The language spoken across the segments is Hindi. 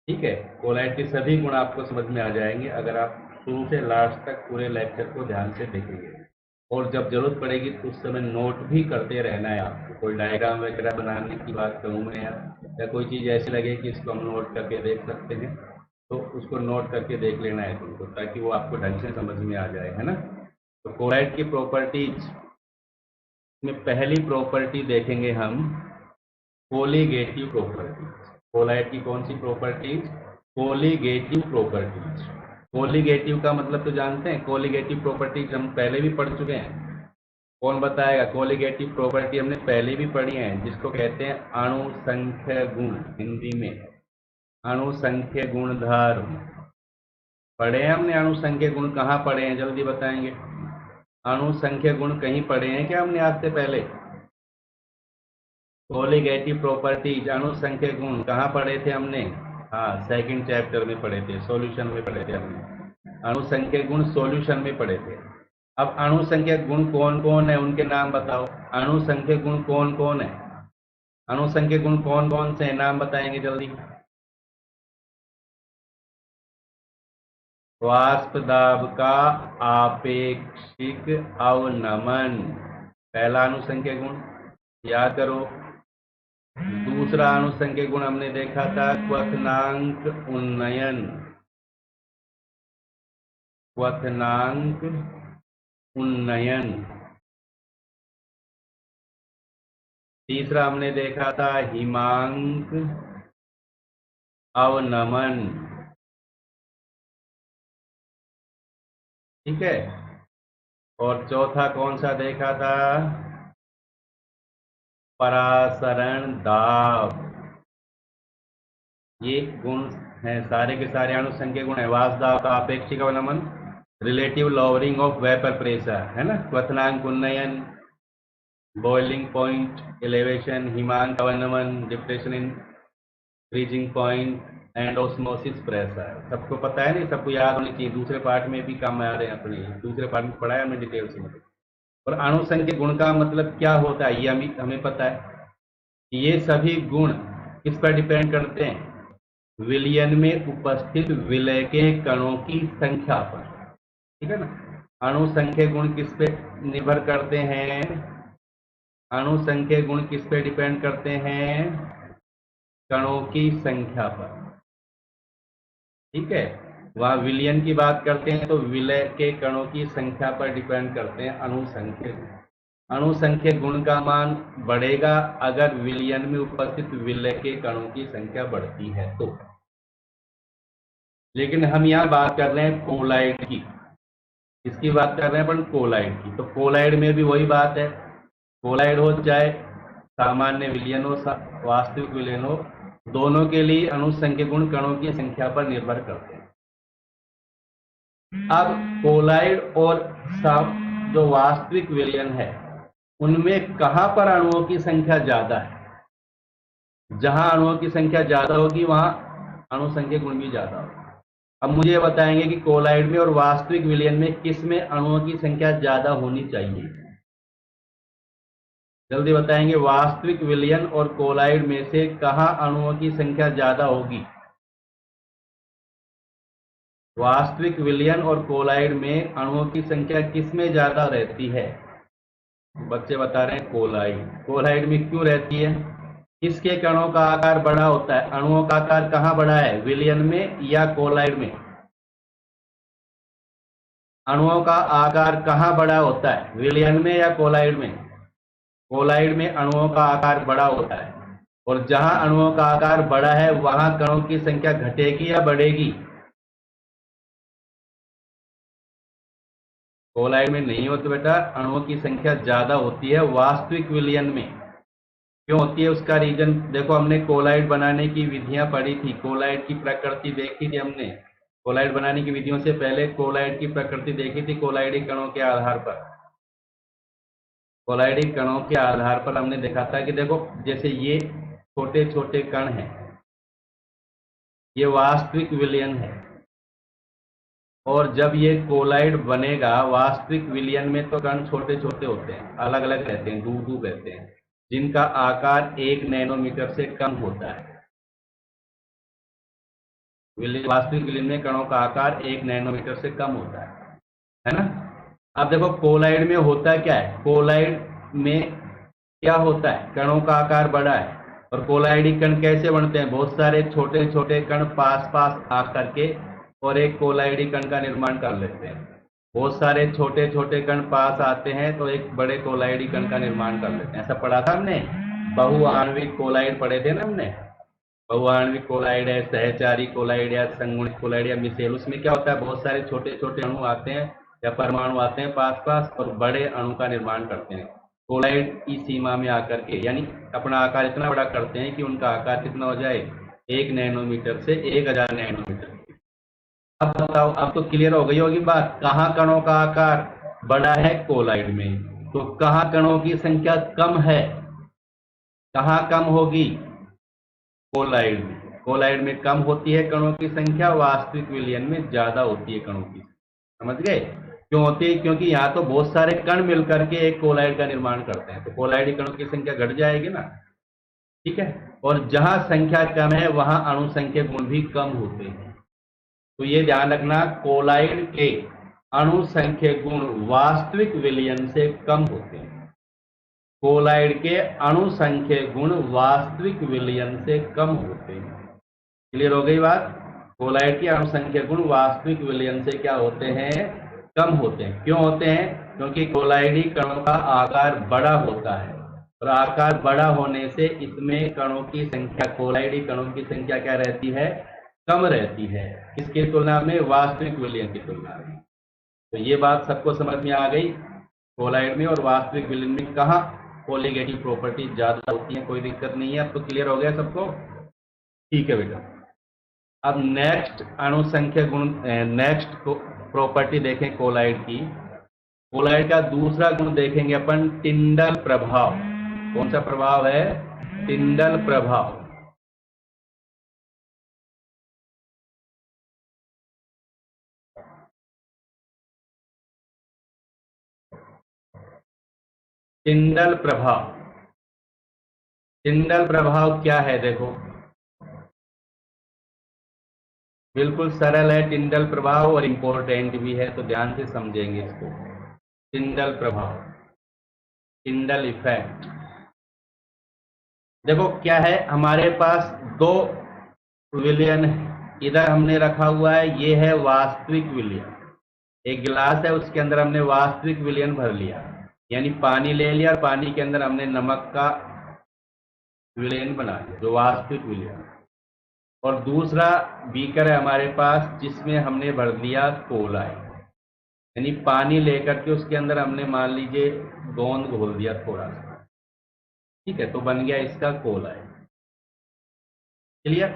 ठीक है। कोलाइड के सभी गुण आपको समझ में आ जाएंगे अगर आप शुरू से लास्ट तक पूरे लेक्चर को ध्यान से देखेंगे। और जब जरूरत पड़ेगी तो उस समय नोट भी करते रहना है आपको। कोई डायग्राम वगैरह बनाने की बात करूँ मैं, या कोई चीज़ ऐसी लगे कि इसको हम नोट करके देख सकते हैं, तो उसको नोट करके देख लेना है तुमको, ताकि वो आपको ढंग से समझ में आ जाए, है ना। तो कोलाइड की प्रॉपर्टीज में पहली प्रॉपर्टी देखेंगे हम, कोलिगेटिव प्रॉपर्टीज। कोलाइड की कौन सी प्रॉपर्टीज? Colligative properties. कोलिगेटिव का मतलब तो जानते हैं, कोलिगेटिव प्रॉपर्टीज हम पहले भी पढ़ चुके हैं। कौन बताएगा? कोलिगेटिव प्रॉपर्टी हमने पहले भी पढ़ी है, जिसको कहते हैं अणु संख्य गुण, हिंदी में अणु संख्य गुणधर्म। पढ़े हैं हमने अणु संख्य गुण? कहाँ पढ़े हैं, जल्दी बताएंगे। अणु संख्य गुण कहीं पढ़े हैं क्या हमने आज से पहले? कोलिगेटिव प्रॉपर्टीज, अणु संख्य गुण कहाँ पढ़े थे हमने? हाँ, सेकंड चैप्टर में पढ़े थे, सॉल्यूशन में पढ़े थे हमने। अणु संख्य गुण सॉल्यूशन में पढ़े थे। अब अणु संख्य गुण कौन कौन है, उनके नाम बताओ। अणु संख्य गुण कौन कौन है? अणु संख्य गुण कौन कौन से हैं, नाम बताएंगे जल्दी। वाष्प दाब का आपेक्षिक अवनमन पहला अनुसंख्यक गुण, याद करो। दूसरा अनुसंख्यक गुण हमने देखा था क्वथनांक उन्नयन। क्वथनांक उन्नयन। तीसरा हमने देखा था हिमांक अवनमन। ठीक है। और चौथा कौन सा देखा था? परासरण दाब। ये गुण हैं, सारे के सारे अनुसंख्यक गुण है। वाष्प दाब का आपेक्षिक अवनमन, relative lowering of vapour pressure, है ना। क्वथनांक उन्नयन, बॉइलिंग पॉइंट एलिवेशन, हिमांक अवनमन, depression in freezing point and osmosis pressure. सबको पता है नहीं, सबको याद होनी चाहिए, दूसरे पार्ट में भी काम आ रहे हैं अपने, दूसरे पार्ट में पढ़ा है हमने डिटेल से। और अणुसंख्यक गुण का मतलब क्या होता है ये हमें पता है। ये सभी गुण किस पर डिपेंड करते हैं? विलयन में उपस्थित विलय के कणों की संख्या पर। ठीक है ना। अणुसंख्यक गुण किस पे निर्भर करते हैं? अणुसंख्यक गुण किस पे डिपेंड करते हैं? कणों की संख्या पर। ठीक है। वहां विलयन की बात करते हैं तो विलय के कणों की संख्या पर डिपेंड करते हैं अणुसंख्यक गुण। अणुसंख्यक गुण का मान बढ़ेगा अगर विलयन में उपस्थित विलय के कणों की संख्या बढ़ती है तो। लेकिन हम यहाँ बात कर रहे हैं कोलाइड की। इसकी बात कर रहे हैं अपन कोलाइड की, तो कोलाइड में भी वही बात है। कोलाइड हो चाहे सामान्य विलयन हो, वास्तविक विलयन हो, दोनों के लिए अणुसंख्यक गुण कणों की संख्या पर निर्भर करते हैं। अब कोलाइड और जो वास्तविक विलयन है, उनमें कहां पर अणुओं की संख्या ज्यादा है? जहां अणुओं की संख्या ज्यादा होगी वहां अणुसंख्यक गुण भी ज्यादा होगा। अब मुझे ये बताएंगे कि कोलाइड में और वास्तविक विलयन में किस में अणुओं की संख्या ज्यादा होनी चाहिए? जल्दी बताएंगे, वास्तविक विलयन और कोलाइड में से कहां अणुओं की संख्या ज्यादा होगी? वास्तविक विलयन और कोलाइड में अणुओं की संख्या किस में ज्यादा रहती है? बच्चे बता रहे हैं कोलाइड। कोलाइड में क्यों रहती है? किसके कणों का आकार बड़ा होता है? अणुओं का आकार कहां बड़ा है, विलयन में या कोलाइड में? अणुओं का आकार कहां बड़ा होता है, विलयन में या कोलाइड में? कोलाइड में अणुओं का आकार बड़ा होता है। और जहां अणुओं का आकार बड़ा है वहां कणों की संख्या घटेगी या बढ़ेगी? कोलाइड में नहीं होती बेटा, अणुओं की संख्या ज्यादा होती है वास्तविक विलयन में। क्यों होती है उसका रीजन देखो। हमने कोलाइड बनाने की विधियां पढ़ी थी, कोलाइड की प्रकृति देखी थी हमने। कोलाइड बनाने की विधियों से पहले कोलाइड की प्रकृति देखी थी, कोलाइडिक कणों के आधार पर। कोलाइडिक कणों के आधार पर हमने देखा था कि देखो, जैसे ये छोटे छोटे कण हैं, ये वास्तविक विलयन है। और जब ये कोलाइड बनेगा वास्तविक विलयन में, तो कण छोटे छोटे होते हैं, अलग अलग रहते हैं, दूर दूर रहते हैं, जिनका आकार 1 नैनोमीटर से कम होता है। वास्तविक विलयन में कणों का आकार 1 नैनोमीटर से कम होता है ना। अब देखो कोलाइड में होता क्या है, कोलाइड में क्या होता है, कणों का आकार बड़ा है। और कोलाइडी कण कैसे बनते हैं, बहुत सारे छोटे छोटे कण पास पास आकर के और एक कोलाइडी कण का निर्माण कर लेते हैं। बहुत सारे छोटे छोटे कण पास आते हैं तो एक बड़े कोलाइडी कण का निर्माण कर लेते हैं। ऐसा पढ़ा था हमने, बहुआण्विक कोलाइड पढ़े थे ना हमने। बहुआण्विक कोलाइड है, सहचारी कोलाइड या संगुणित कोलाइड या मिसेल। उसमें क्या होता है, बहुत सारे छोटे छोटे अणु आते हैं या परमाणु आते हैं पास पास और बड़े अणु का निर्माण करते हैं। कोलाइड की सीमा में आकर के यानी अपना आकार इतना बड़ा करते हैं कि उनका आकार कितना हो जाए, 1 नैनोमीटर से 1000 नैनोमीटर। अब बताओ, अब तो क्लियर हो गई होगी बात, कहाँ कणों का आकार बड़ा है, कोलाइड में। तो कहाँ कणों की संख्या कम है, कहाँ कम होगी, कोलाइड में। कोलाइड में कम होती है कणों की संख्या, वास्तविक विलयन में ज्यादा होती है कणों की। समझ गए क्यों होती है, क्योंकि यहाँ तो बहुत सारे कण मिलकर के एक कोलाइड का निर्माण करते हैं, तो कोलाइडी कणों की संख्या घट जाएगी ना। ठीक है, और जहां संख्या कम है वहां अणु संख्या गुण भी कम होते हैं। तो ये ध्यान रखना, कोलाइड के अणु संख्या गुण वास्तविक विलयन से कम होते हैं। कोलाइड के अणु संख्या गुण वास्तविक विलयन से कम होते हैं। क्लियर हो गई बात, कोलाइड के अणु संख्या गुण वास्तविक विलयन से क्या होते हैं, कम होते हैं। क्यों होते हैं, क्योंकि कोलाइडी कणों का आकार बड़ा होता है और आकार बड़ा होने से इसमें कणों की संख्या, कोलाइडी कणों की संख्या क्या रहती है, कम रहती है। किसकी तुलना में, वास्तविक विलयन की तुलना में। तो ये बात सबको समझ में आ गई, कोलाइड में और वास्तविक विलयन में कहाँ कोलिगेटिव प्रॉपर्टी ज्यादा होती है। कोई दिक्कत नहीं है, अब तो क्लियर हो गया सबको। ठीक है बेटा, अब नेक्स्ट अणु संख्या गुण, नेक्स्ट प्रॉपर्टी देखें कोलाइड की। कोलाइड का दूसरा गुण देखेंगे अपन, टिंडल प्रभाव। कौन सा प्रभाव है, टिंडल प्रभाव। टिंडल प्रभाव, टिंडल प्रभाव क्या है, देखो बिल्कुल सरल है टिंडल प्रभाव और इंपॉर्टेंट भी है, तो ध्यान से समझेंगे इसको। टिंडल प्रभाव, टिंडल इफेक्ट। देखो क्या है, हमारे पास दो विलयन है, इधर हमने रखा हुआ है, ये है वास्तविक विलयन। एक गिलास है, उसके अंदर हमने वास्तविक विलयन भर लिया, यानी पानी ले लिया और पानी के अंदर हमने नमक का विलयन बना लिया, जो वास्तविक विलयन। और दूसरा बीकर है हमारे पास, जिसमें हमने भर दिया कोलाइड, यानी पानी लेकर के उसके अंदर हमने मान लीजिए गोंद घोल दिया थोड़ा सा। ठीक है, तो बन गया इसका कोलाइड। क्लियर।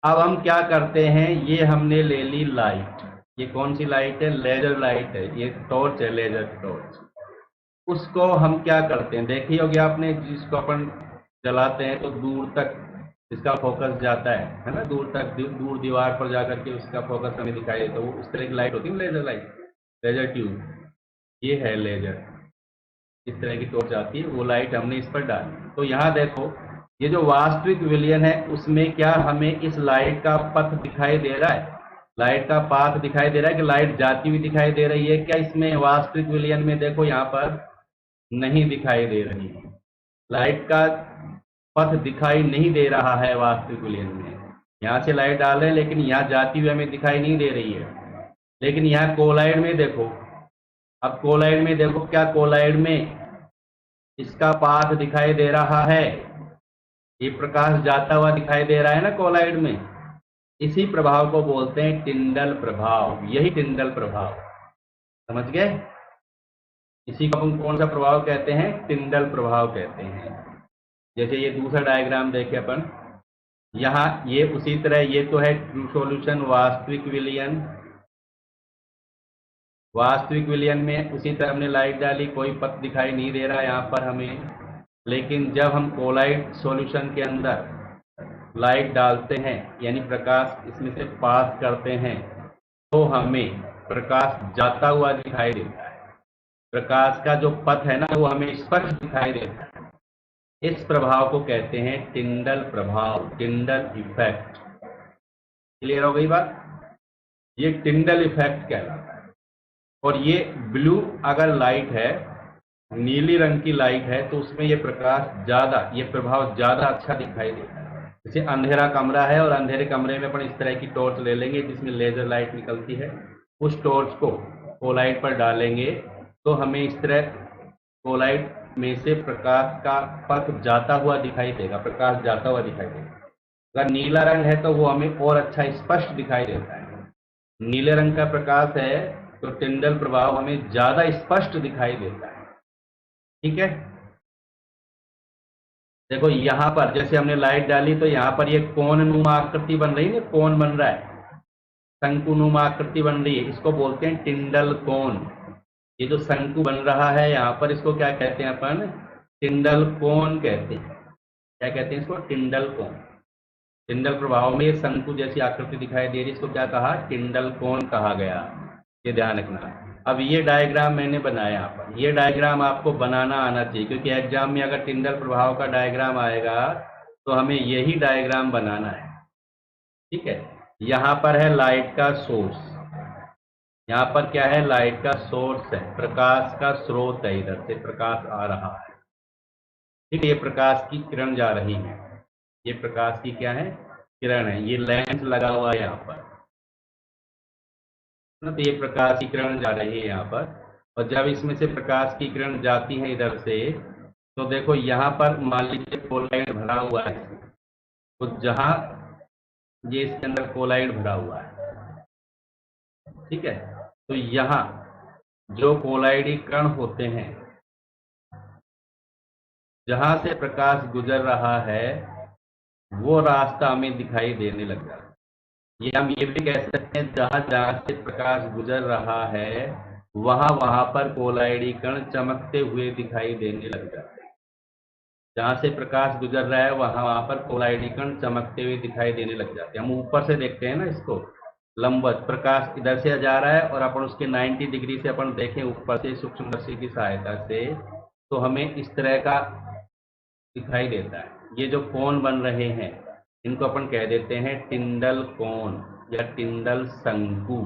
अब हम क्या करते हैं, ये हमने ले ली लाइट। ये कौन सी लाइट है, लेजर लाइट है, ये टॉर्च है, लेजर टॉर्च। उसको हम क्या करते हैं, देखी होगी आपने, जिसको अपन जलाते हैं तो दूर तक इसका फोकस जाता है ना, दूर तक, दूर दीवार पर जाकर के उसका फोकस हमें दिखाई देता है। वो उस तरह की लाइट होती है, लेजर लाइट, लेजर ट्यूब। ये है लेजर, इस तरह की टॉर्च आती है, वो लाइट हमने इस पर डाली। तो यहाँ देखो, ये जो वास्तविक विलयन है उसमें क्या हमें इस लाइट का पथ दिखाई दे रहा है, लाइट का पाथ दिखाई दे रहा है कि लाइट जाती हुई दिखाई दे रही है क्या, इसमें वास्तविक विलयन में देखो यहाँ पर नहीं दिखाई दे रही है, लाइट का पथ दिखाई नहीं दे रहा है वास्तविक विलयन में। यहाँ से लाइट डाल रहे हैं लेकिन यहाँ जाती हुई हमें दिखाई नहीं दे रही है। लेकिन यहाँ कोलाइड में देखो, अब कोलाइड में देखो, क्या कोलाइड में इसका पाथ दिखाई दे रहा है, ये प्रकाश जाता हुआ दिखाई दे रहा है ना कोलाइड में। इसी प्रभाव को बोलते हैं टिंडल प्रभाव, यही टिंडल प्रभाव। समझ गए, इसी को हम कौन सा प्रभाव कहते हैं, टिंडल प्रभाव कहते हैं। जैसे ये दूसरा डायग्राम देखें अपन, यहाँ ये उसी तरह, ये तो है ट्रू सॉल्यूशन, वास्तविक विलयन। वास्तविक विलयन में उसी तरह हमने लाइट डाली, कोई पथ दिखाई नहीं दे रहा यहाँ पर हमें। लेकिन जब हम कोलाइड सॉल्यूशन के अंदर लाइट डालते हैं, यानी प्रकाश इसमें से पास करते हैं, तो हमें प्रकाश जाता हुआ दिखाई देता है। प्रकाश का जो पथ है ना, वो हमें स्पष्ट दिखाई देता है। इस प्रभाव को कहते हैं टिंडल प्रभाव, टिंडल इफेक्ट। क्लियर हो गई बात? ये टिंडल इफेक्ट कहलाता है। और ये ब्लू अगर लाइट है, नीली रंग की लाइट है, तो उसमें ये प्रकाश ज्यादा, ये प्रभाव ज्यादा अच्छा दिखाई देता है। जैसे अंधेरा कमरा है और अंधेरे कमरे में अपन इस तरह की टॉर्च ले लेंगे जिसमें लेजर लाइट निकलती है, उस टॉर्च को कोलाइट पर डालेंगे तो हमें इस तरह कोलाइट में से प्रकाश का पथ जाता हुआ दिखाई देगा, प्रकाश जाता हुआ दिखाई देगा। अगर नीला रंग है तो वो हमें और अच्छा स्पष्ट दिखाई देता है। नीले रंग का प्रकाश है तो टिंडल प्रभाव हमें ज्यादा स्पष्ट दिखाई देता है। ठीक है, देखो यहां पर जैसे हमने लाइट डाली तो यहां पर ये कोणनुमा आकृति बन रही है, कोण बन रहा है, शंकुनुमा आकृति बन रही है, इसको बोलते हैं टिंडल कोण। ये जो शंकु बन रहा है यहाँ पर, इसको क्या कहते हैं अपन? टिंडल कोण कहते हैं। क्या कहते हैं इसको? टिंडल कोण। टिंडल प्रभाव में शंकु जैसी आकृति दिखाई दे रही है, इसको क्या कहा? टिंडल कोण कहा गया। ये ध्यान रखना। अब ये डायग्राम मैंने बनाया यहाँ पर, ये डायग्राम आपको बनाना आना चाहिए, क्योंकि एग्जाम में अगर टिंडल प्रभाव का डायग्राम आएगा तो हमें यही डायग्राम बनाना है। ठीक है, यहाँ पर है लाइट का सोर्स, यहाँ पर क्या है? लाइट का सोर्स है, प्रकाश का स्रोत है, इधर से प्रकाश आ रहा है। ठीक है, ये प्रकाश की किरण जा रही है, ये प्रकाश की क्या है? किरण है। ये लेंस लगा हुआ है यहाँ पर, तो ये प्रकाश की किरण जा रही है यहाँ पर। और जब इसमें से प्रकाश की किरण जाती है इधर से, तो देखो यहाँ पर मान लीजिए कोलाइड भरा हुआ है, तो जहां ये इसके अंदर कोलाइड भरा हुआ है, ठीक है, तो यहाँ जो कोलाइडी कण होते हैं, जहां से प्रकाश गुजर रहा है वो रास्ता हमें दिखाई देने लग जाता है। ये हम ये भी कह सकते हैं, जहां जहां से प्रकाश गुजर रहा है वहां वहां पर कोलाइडी कण चमकते हुए दिखाई देने लग जाते हैं। जहां से प्रकाश गुजर रहा है वहां वहां पर कोलाइडी कण चमकते हुए दिखाई देने लग जाते हैं। हम ऊपर से देखते हैं ना इसको, लंबवत प्रकाश इधर से जा रहा है और अपन उसके 90 डिग्री से अपन देखें ऊपर से सूक्ष्मदर्शी की सहायता से, तो हमें इस तरह का दिखाई देता है। ये जो कोण बन रहे हैं इनको अपन कह देते हैं टिंडल कोण या टिंडल शंकु।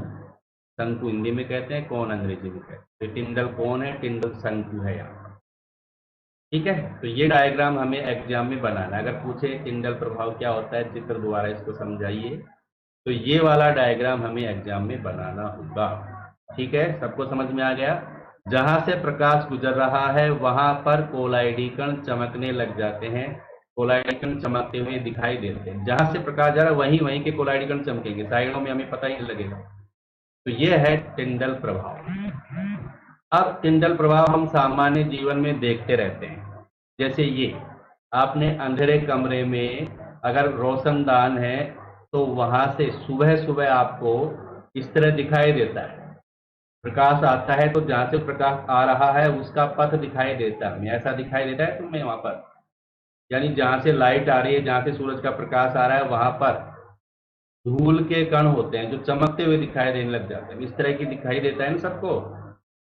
शंकु हिंदी में कहते हैं, कोण अंग्रेजी में कहते हैं। टिंडल कोण है, टिंडल शंकु है यहाँ। ठीक है, तो ये डायग्राम हमें एग्जाम में बनाना है। अगर पूछे टिंडल प्रभाव क्या होता है, चित्र द्वारा इसको समझाइए, तो ये वाला डायग्राम हमें एग्जाम में बनाना होगा। ठीक है, सबको समझ में आ गया? जहां से प्रकाश गुजर रहा है वहां पर कोलाइडी कण चमकने लग जाते हैं, कोलाइडी कण चमकते हुए दिखाई देते हैं। जहां से प्रकाश जा रहा है वहीं वहीं के कोलाइडी कण चमकेंगे, साइडों में हमें पता ही नहीं लगेगा। तो ये है टिंडल प्रभाव। अब टिंडल प्रभाव हम सामान्य जीवन में देखते रहते हैं। जैसे ये आपने अंधेरे कमरे में अगर रोशनदान है तो वहां से सुबह सुबह आपको इस तरह दिखाई देता है, प्रकाश आता है तो जहां से प्रकाश आ रहा है उसका पथ दिखाई देता है, ऐसा दिखाई देता है तुम्हें वहां पर। यानी जहां से लाइट आ रही है, जहां से सूरज का प्रकाश आ रहा है, वहां पर धूल के कण होते हैं जो चमकते हुए दिखाई देने लग जाते हैं। इस तरह की दिखाई देता है ना सबको,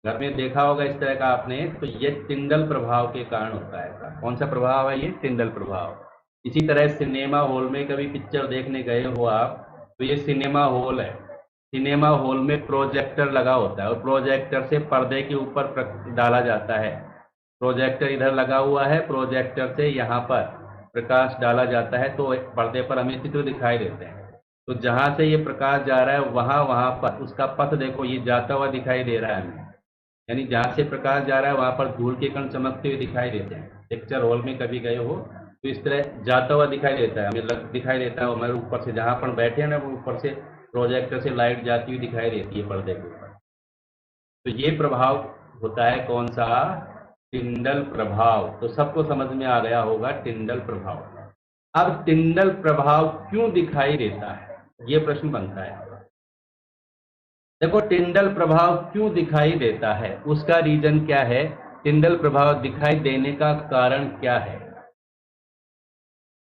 घर में देखा होगा इस तरह का आपने। तो ये टिंडल प्रभाव के कारण होता है। कौन सा प्रभाव है ये? टिंडल प्रभाव। इसी तरह सिनेमा हॉल में कभी पिक्चर देखने गए हो आप, तो ये सिनेमा हॉल है। सिनेमा हॉल में प्रोजेक्टर लगा होता है और प्रोजेक्टर से पर्दे के ऊपर डाला जाता है। प्रोजेक्टर इधर लगा हुआ है, प्रोजेक्टर से यहाँ पर प्रकाश डाला जाता है तो पर्दे पर हमें चित्र दिखाई देते हैं। तो जहां से ये प्रकाश जा रहा है वहां वहां पर उसका पथ देखो, ये जाता हुआ दिखाई दे रहा है हमें। यानी जहां से प्रकाश जा रहा है वहां पर धूल के कण चमकते हुए दिखाई देते हैं। पिक्चर हॉल में कभी गए हो तो इस तरह जाता हुआ दिखाई देता है, हमें दिखाई देता है। हमारे ऊपर से जहां पर बैठे हैं ना, वो ऊपर से प्रोजेक्टर से लाइट जाती हुई दिखाई देती है पर्दे के ऊपर। तो ये प्रभाव होता है कौन सा? टिंडल प्रभाव। तो सबको समझ में आ गया होगा टिंडल प्रभाव। अब टिंडल प्रभाव क्यों दिखाई देता है, ये प्रश्न बनता है। देखो टिंडल प्रभाव क्यों दिखाई देता है, उसका रीजन क्या है, टिंडल प्रभाव दिखाई देने का कारण क्या है।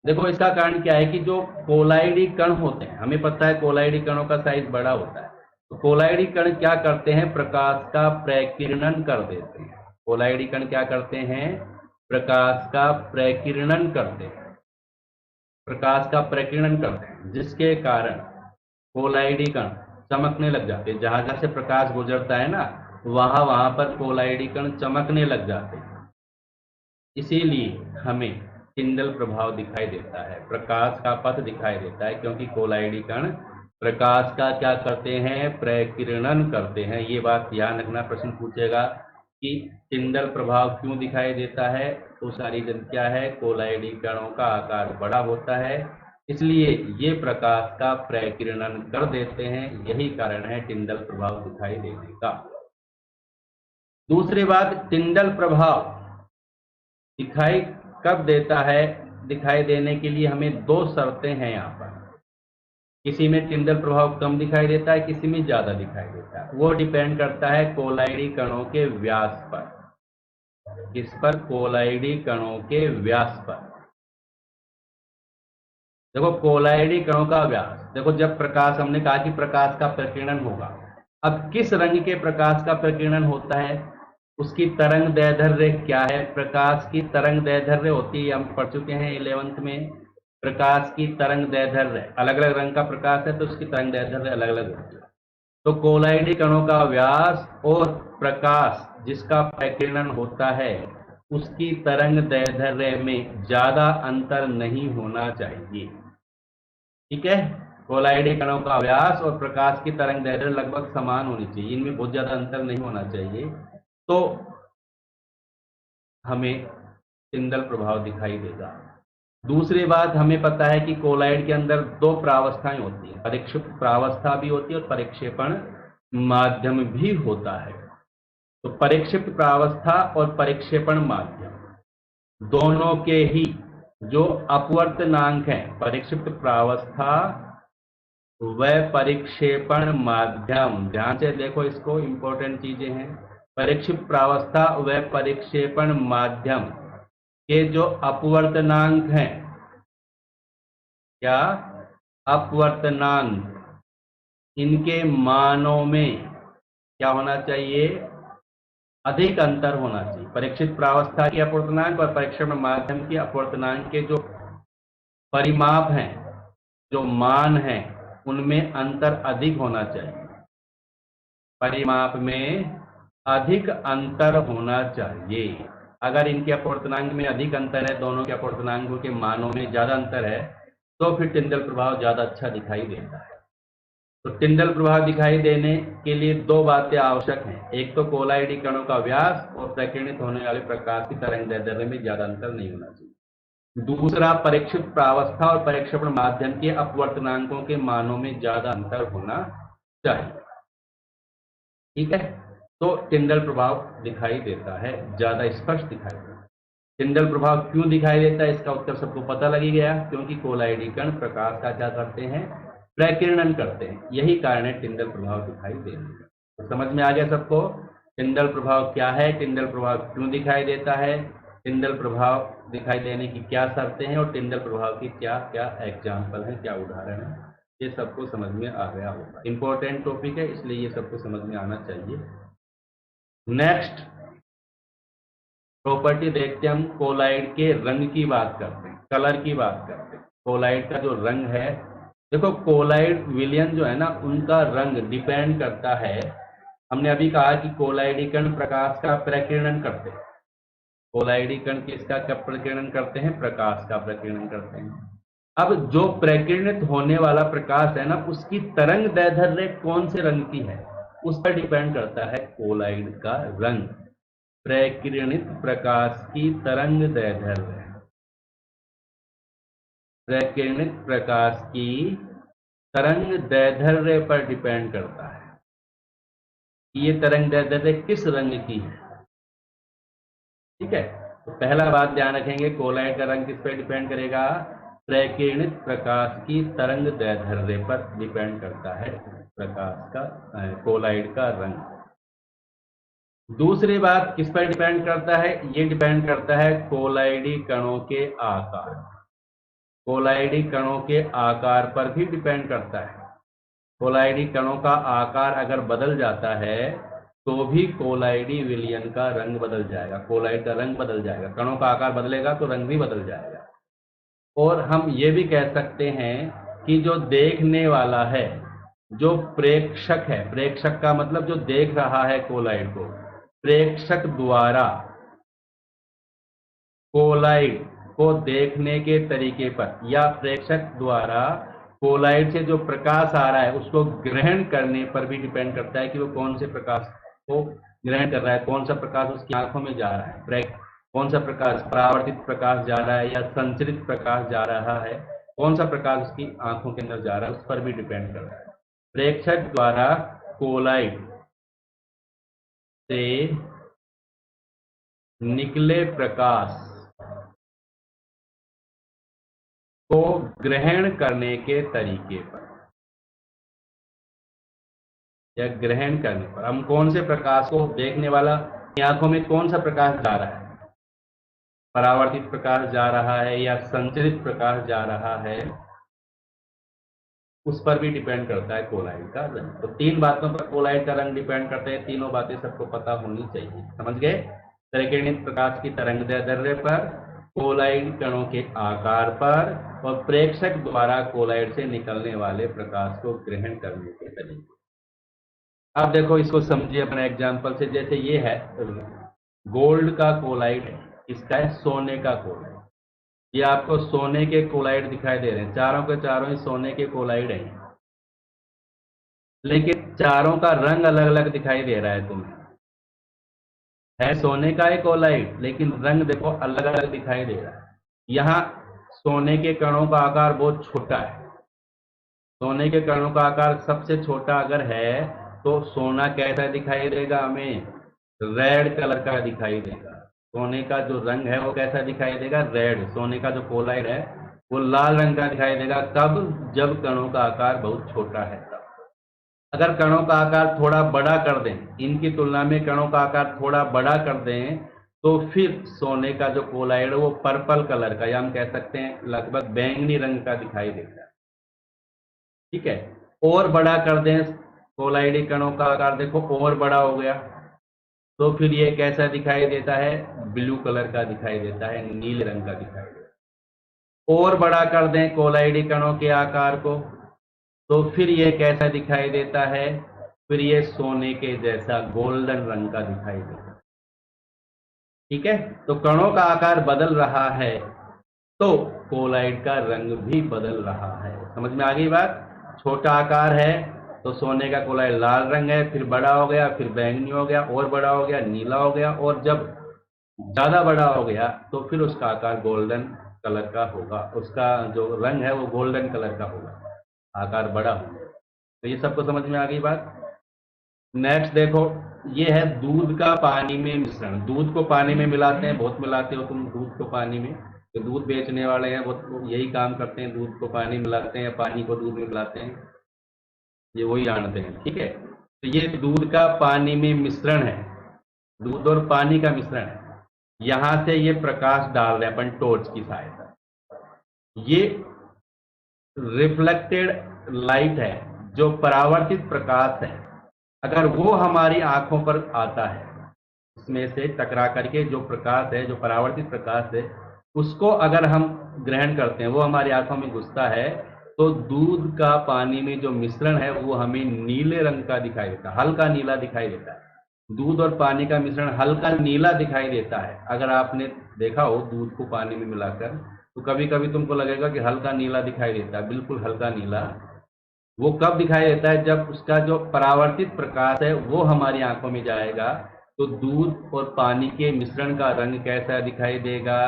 देखो इसका कारण क्या है कि जो कोलाइडी कण होते हैं, हमें पता है कोलाइडी कणों का साइज बड़ा होता है, तो कोलाइडी कण क्या करते हैं? प्रकाश का प्रकीर्णन कर देते हैं। कोलाइडी कण क्या करते हैं? प्रकाश का प्रकीर्णन करते हैं, प्रकाश का प्रकीर्णन करते हैं, जिसके कारण कोलाइडी कण चमकने लग जाते हैं। जहां जहां से प्रकाश गुजरता है ना, वहां वहां पर कोलाइडी कण चमकने लग जाते हैं। इसीलिए हमें टिंडल प्रभाव दिखाई देता है, प्रकाश का पथ दिखाई देता है, क्योंकि कोलाइडी कण प्रकाश का क्या करते हैं, प्रकीर्णन करते हैं। ये बात ध्यान रखना, प्रश्न पूछेगा कि टिंडल प्रभाव क्यों दिखाई देता है, तो उसका रीजन क्या है, कोलाइडी कणों का आकार बड़ा होता है, इसलिए ये प्रकाश का प्रकीर्णन कर देते हैं। यही कारण है टिंडल प्रभाव दिखाई देने का। दूसरी बात, टिंडल प्रभाव दिखाई कब देता है, दिखाई देने के लिए हमें दो शर्तें हैं यहाँ पर। किसी में टिंडल प्रभाव कम दिखाई देता है, किसी में ज्यादा दिखाई देता है। वो डिपेंड करता है कोलाइडी कणों के व्यास पर। किस पर, कोलाइडी कणों के व्यास पर। देखो कोलाइडी कणों का व्यास, देखो जब प्रकाश, हमने कहा कि प्रकाश का प्रकीर्णन होगा, अब किस रंग के प्रकाश का प्रकीर्णन होता है, उसकी तरंग दैर्ध्य क्या है। प्रकाश की तरंग दैर्ध्य होती है, हम पढ़ चुके हैं 11th में, प्रकाश की तरंग दैर्ध्य, अलग अलग रंग का प्रकाश है तो उसकी तरंग दैर्ध्य अलग अलग होती है। तो कोलाइडी कणों का व्यास और प्रकाश जिसका प्रकीर्णन होता है उसकी तरंग दैर्ध्य में ज्यादा अंतर नहीं होना चाहिए। ठीक है, कोलाइडी कणों का व्यास और प्रकाश की तरंग दैर्ध्य लगभग समान होनी चाहिए, इनमें बहुत ज्यादा अंतर नहीं होना चाहिए, तो हमें टिंडल प्रभाव दिखाई देगा। दूसरी बात, हमें पता है कि कोलाइड के अंदर दो प्रावस्थाएं होती हैं, परिक्षिप्त प्रावस्था भी होती है और परिक्षेपण माध्यम भी होता है। तो परिक्षिप्त प्रावस्था और परिक्षेपण माध्यम दोनों के ही जो अपवर्तनांक हैं, परिक्षिप्त प्रावस्था व परिक्षेपण माध्यम, ध्यान से देखो इसको, इंपॉर्टेंट चीजें हैं। परिक्षिप्त प्रावस्था व परिक्षेपण माध्यम के जो अपवर्तनांक हैं, क्या, अपवर्तनांक, इनके मानों में क्या होना चाहिए, अधिक अंतर होना चाहिए। परीक्षित प्रावस्था के अपवर्तनांक और परिक्षेपण माध्यम के अपवर्तनांक के जो परिमाप हैं, जो मान हैं, उनमें अंतर अधिक होना चाहिए, परिमाप में अधिक अंतर होना चाहिए। अगर इनके अपवर्तनांक में अधिक अंतर है, दोनों के अपवर्तनांकों के मानों में ज्यादा अंतर है, तो फिर टिंडल प्रभाव ज्यादा अच्छा दिखाई देता है। तो टिंडल प्रभाव दिखाई देने के लिए दो बातें आवश्यक हैं, एक तो कोलाइडी कणों का व्यास और प्रकीर्णित होने वाले प्रकाश की तरंग दैर्ध्य में ज्यादा अंतर नहीं होना चाहिए। दूसरा, परीक्षित प्रावस्था और परिक्षेपण माध्यम के अपवर्तनांकों के मानों में ज्यादा अंतर होना चाहिए। ठीक है, तो टिंडल प्रभाव दिखाई देता है, ज्यादा स्पष्ट दिखाई देता है। टिंडल प्रभाव क्यों दिखाई देता है, इसका उत्तर सबको पता लग ही गया, क्योंकि कोलाइडी कण प्रकाश का क्या करते हैं, प्रकीर्णन करते हैं। यही कारण है टिंडल प्रभाव दिखाई देने का। तो समझ में आ गया सबको, टिंडल प्रभाव क्या है, टिंडल प्रभाव क्यों दिखाई देता है, टिंडल प्रभाव दिखाई देने की क्या शर्तें हैं और टिंडल प्रभाव की क्या क्या एग्जाम्पल हैं, क्या उदाहरण है, ये सबको समझ में आ गया होगा। इंपॉर्टेंट टॉपिक है, इसलिए ये सबको समझ में आना चाहिए। नेक्स्ट प्रॉपर्टी देखते हैं हम, कोलाइड के रंग की बात करते हैं, कलर की बात करते हैं। कोलाइड का जो रंग है, देखो कोलाइड विलयन जो है ना, उनका रंग डिपेंड करता है, हमने अभी कहा कि कोलाइडी कण प्रकाश का प्रकीर्णन करते हैं। कोलाइडी कण किसका प्रकीर्णन करते हैं, प्रकाश का प्रकीर्णन करते हैं। अब जो प्रकीर्णित होने वाला प्रकाश है ना, उसकी तरंग दैर्ध्य कौन से रंग की है, उस पर डिपेंड करता है कोलाइड का रंग। प्रकीर्णित प्रकाश की तरंग दैर्ध्य, प्रकीर्णित प्रकाश की तरंग दैर्ध्य पर डिपेंड करता है कि ये तरंग दैर्ध्य किस रंग की है। ठीक है, तो पहला बात ध्यान रखेंगे, कोलाइड का रंग किस पर डिपेंड करेगा, प्रकीर्णित प्रकाश की तरंग दैर्ध्य पर डिपेंड करता है प्रकाश का, कोलाइड का रंग। दूसरी बात किस पर डिपेंड करता है, ये डिपेंड करता है कोलाइडी कणों के आकार, कोलाइडी कणों के आकार पर भी डिपेंड करता है। कोलाइडी कणों का आकार अगर बदल जाता है तो भी कोलाइडी विलयन का रंग बदल जाएगा, कोलाइड का रंग बदल जाएगा, कणों का आकार बदलेगा तो रंग भी बदल जाएगा। और हम ये भी कह सकते हैं कि जो देखने वाला है जो प्रेक्षक है, प्रेक्षक का मतलब जो देख रहा है कोलाइड को, प्रेक्षक द्वारा कोलाइड को देखने के तरीके पर या प्रेक्षक द्वारा कोलाइड से जो प्रकाश आ रहा है उसको ग्रहण करने पर भी डिपेंड करता है कि वो कौन से प्रकाश को ग्रहण कर रहा है, कौन सा प्रकाश उसकी आंखों में जा रहा है, कौन सा प्रकाश, परावर्तित प्रकाश जा रहा है या संचरित प्रकाश जा रहा है, कौन सा प्रकाश उसकी आंखों के अंदर जा रहा है, उस पर भी डिपेंड कर रहा है। प्रेक्षक द्वारा कोलाइड से निकले प्रकाश को ग्रहण करने के तरीके पर या ग्रहण करने पर हम कौन से प्रकाश को, देखने वाला आंखों में कौन सा प्रकाश जा रहा है, परावर्तित प्रकाश जा रहा है या संचरित प्रकाश जा रहा है, उस पर भी डिपेंड करता है कोलाइड का रंग। तो तीन बातों पर कोलाइड का रंग डिपेंड करते हैं, तीनों बातें सबको पता होनी चाहिए। समझ गए? संकिरणित प्रकाश की तरंगदैर्ध्य पर, कोलाइड कणों के आकार पर और प्रेक्षक द्वारा कोलाइड से निकलने वाले प्रकाश को ग्रहण करने के तरीके। अब देखो इसको समझिए अपने एग्जाम्पल से। जैसे ये है गोल्ड का कोलाइड है, इसका है सोने का कोलाइड। ये आपको सोने के कोलाइड दिखाई दे रहे हैं, चारों के चारों ही सोने के कोलाइड हैं, लेकिन चारों का रंग अलग अलग दिखाई दे रहा है तुम्हें। है सोने का ही कोलाइड लेकिन रंग देखो अलग अलग दिखाई दे रहा है। यहाँ सोने के कणों का आकार बहुत छोटा है, सोने के कणों का आकार सबसे छोटा अगर है तो सोना कैसा दिखाई देगा हमें? रेड कलर का दिखाई देगा। सोने का जो रंग है वो कैसा दिखाई देगा? रेड। सोने का जो कोलाइड है वो लाल रंग का दिखाई देगा। कब? जब कणों का आकार बहुत छोटा है तब। अगर कणों का आकार थोड़ा बड़ा कर दें, इनकी तुलना में कणों का आकार थोड़ा बड़ा कर दें, तो फिर सोने का जो कोलाइड है वो पर्पल कलर का, या हम कह सकते हैं लगभग बैंगनी रंग का दिखाई देता है। ठीक है, और बड़ा कर दें कोलाइड कणों का आकार, देखो और बड़ा हो गया, तो फिर ये कैसा दिखाई देता है? ब्लू कलर का दिखाई देता है, नीले रंग का दिखाई देता है। और बड़ा कर दें कोलाइड कणों के आकार को, तो फिर ये कैसा दिखाई देता है? फिर ये सोने के जैसा गोल्डन रंग का दिखाई देता है। ठीक है, तो कणों का आकार बदल रहा है तो कोलाइड का रंग भी बदल रहा है। समझ में आ गई बात? छोटा आकार है तो सोने का कोलाइड लाल रंग है, फिर बड़ा हो गया, फिर बैंगनी हो गया, और बड़ा हो गया, नीला हो गया, और जब ज्यादा बड़ा हो गया तो फिर उसका आकार गोल्डन कलर का होगा, उसका जो रंग है वो गोल्डन कलर का होगा, आकार बड़ा होगा। तो ये सबको समझ में आ गई बात? नेक्स्ट देखो, ये है दूध का पानी में मिश्रण। दूध को पानी में मिलाते हैं, बहुत मिलाते हो तुम दूध को पानी में, तो दूध बेचने वाले हैं वो यही काम करते हैं, दूध को पानी मिलाते हैं, पानी को दूध में मिलाते हैं, ये वही जानते हैं। ठीक है, तो ये दूध का पानी में मिश्रण है, दूध और पानी का मिश्रण है। यहां से ये प्रकाश डाल रहे हैं अपन टॉर्च की सहायता। ये रिफ्लेक्टेड लाइट है, जो परावर्तित प्रकाश है, अगर वो हमारी आंखों पर आता है, इसमें से टकरा करके जो प्रकाश है, जो परावर्तित प्रकाश है, उसको अगर हम ग्रहण करते हैं, वो हमारी आंखों में घुसता है, तो दूध का पानी में जो मिश्रण है वो हमें नीले रंग का दिखाई देता है, हल्का नीला दिखाई देता है। दूध और पानी का मिश्रण हल्का नीला दिखाई देता है। अगर आपने देखा हो दूध को पानी में मिलाकर, तो कभी कभी तुमको लगेगा कि हल्का नीला दिखाई देता है, बिल्कुल हल्का नीला। वो कब दिखाई देता है? जब उसका जो परावर्तित प्रकाश है वो हमारी आंखों में जाएगा, तो दूध और पानी के मिश्रण का रंग कैसा दिखाई देगा?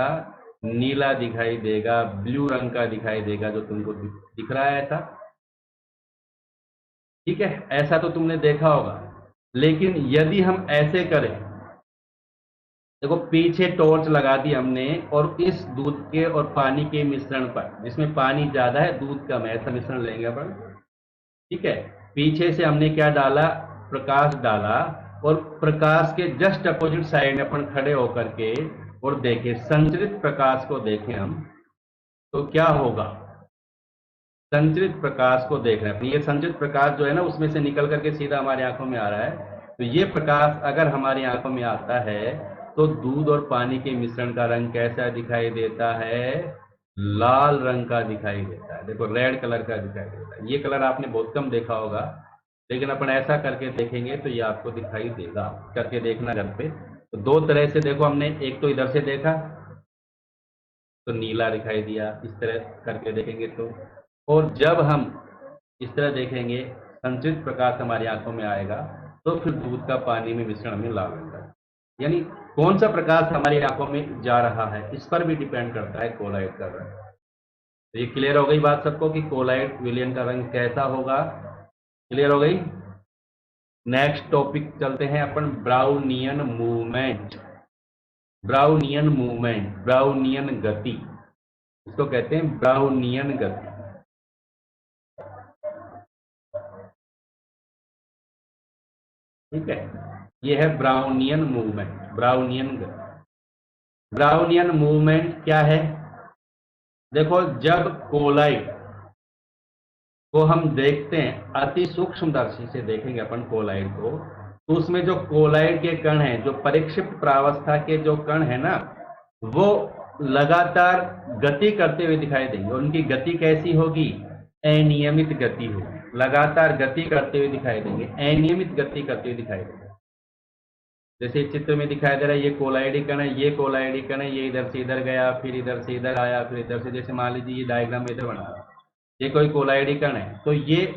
नीला दिखाई देगा, ब्लू रंग का दिखाई देगा, जो तुमको दिख रहा है ऐसा। ठीक है, ऐसा तो तुमने देखा होगा। लेकिन यदि हम ऐसे करें, देखो पीछे टॉर्च लगा दी हमने और इस दूध के और पानी के मिश्रण पर, जिसमें पानी ज्यादा है दूध कम है, ऐसा मिश्रण लेंगे अपन। ठीक है, पीछे से हमने क्या डाला? प्रकाश डाला, और प्रकाश के जस्ट अपोजिट साइड में अपन खड़े होकर के और देखें, संचरित प्रकाश को देखें हम, तो क्या होगा? संचरित प्रकाश को देख रहे हैं, ये संचरित प्रकाश जो है ना उसमें से निकल करके सीधा हमारी आंखों में आ रहा है। तो ये प्रकाश अगर हमारी आंखों में आता है तो दूध और पानी के मिश्रण का रंग कैसा दिखाई देता है? लाल रंग का दिखाई देता है। देखो रेड कलर का दिखाई देता है। ये कलर आपने बहुत कम देखा होगा, लेकिन अपन ऐसा करके देखेंगे तो ये आपको दिखाई देगा। करके देखना घर पे। तो दो तरह से देखो हमने, एक तो इधर से देखा तो नीला दिखाई दिया, इस तरह करके देखेंगे तो। और जब हम इस तरह देखेंगे, संचित प्रकाश हमारी आंखों में आएगा, तो फिर दूध का पानी में मिश्रण में लाल रंग का। यानी कौन सा प्रकाश हमारी आंखों में जा रहा है, इस पर भी डिपेंड करता है कोलाइड का रंग। तो ये क्लियर हो गई बात सबको कि कोलाइड विलयन का रंग कैसा होगा। क्लियर हो गई। नेक्स्ट टॉपिक चलते हैं अपन, Brownian movement. Brownian movement, Brownian गति, इसको कहते हैं ब्राउनियन गति। ठीक है, ये है ब्राउनियन मूवमेंट, ब्राउनियन गति। ब्राउनियन मूवमेंट क्या है? देखो जब कोलाइड को हम देखते हैं, अति सूक्ष्मदर्शी से देखेंगे अपन कोलाइड को, तो उसमें जो कोलाइड के कण हैं, जो परिक्षिप्त प्रावस्था के जो कण है ना, वो लगातार गति करते हुए दिखाई देंगे। उनकी गति कैसी होगी? अनियमित गति होगी। लगातार गति करते हुए दिखाई देंगे, अनियमित गति करते हुए दिखाई देंगे। जैसे चित्र में दिखाई दे रहा है, ये कोलाइडी कण है, ये कोलाइडी कण है, ये इधर से इधर गया, फिर इधर से इधर आया, फिर इधर से, जैसे मान लीजिए ये डायग्राम इधर बना रहा है, ये कोई कोलाइडी कण है, तो ये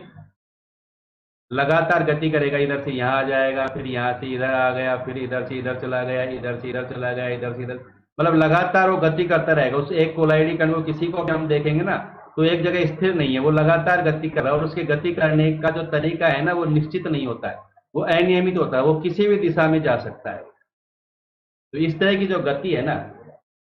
लगातार गति करेगा। इधर से यहाँ आ जाएगा, फिर यहाँ से इधर आ गया, फिर इधर से इधर चला गया, इधर से इधर चला गया, इधर से इधर, मतलब लगातार वो गति करता रहेगा। उस एक कोलाइडी कण को किसी को भी हम देखेंगे ना, तो एक जगह स्थिर नहीं है, वो लगातार गति कर रहा है। और उसके गति करने का जो तरीका है ना, वो निश्चित नहीं होता है, वो अनियमित होता है, वो किसी भी दिशा में जा सकता है। तो इस तरह की जो गति है ना,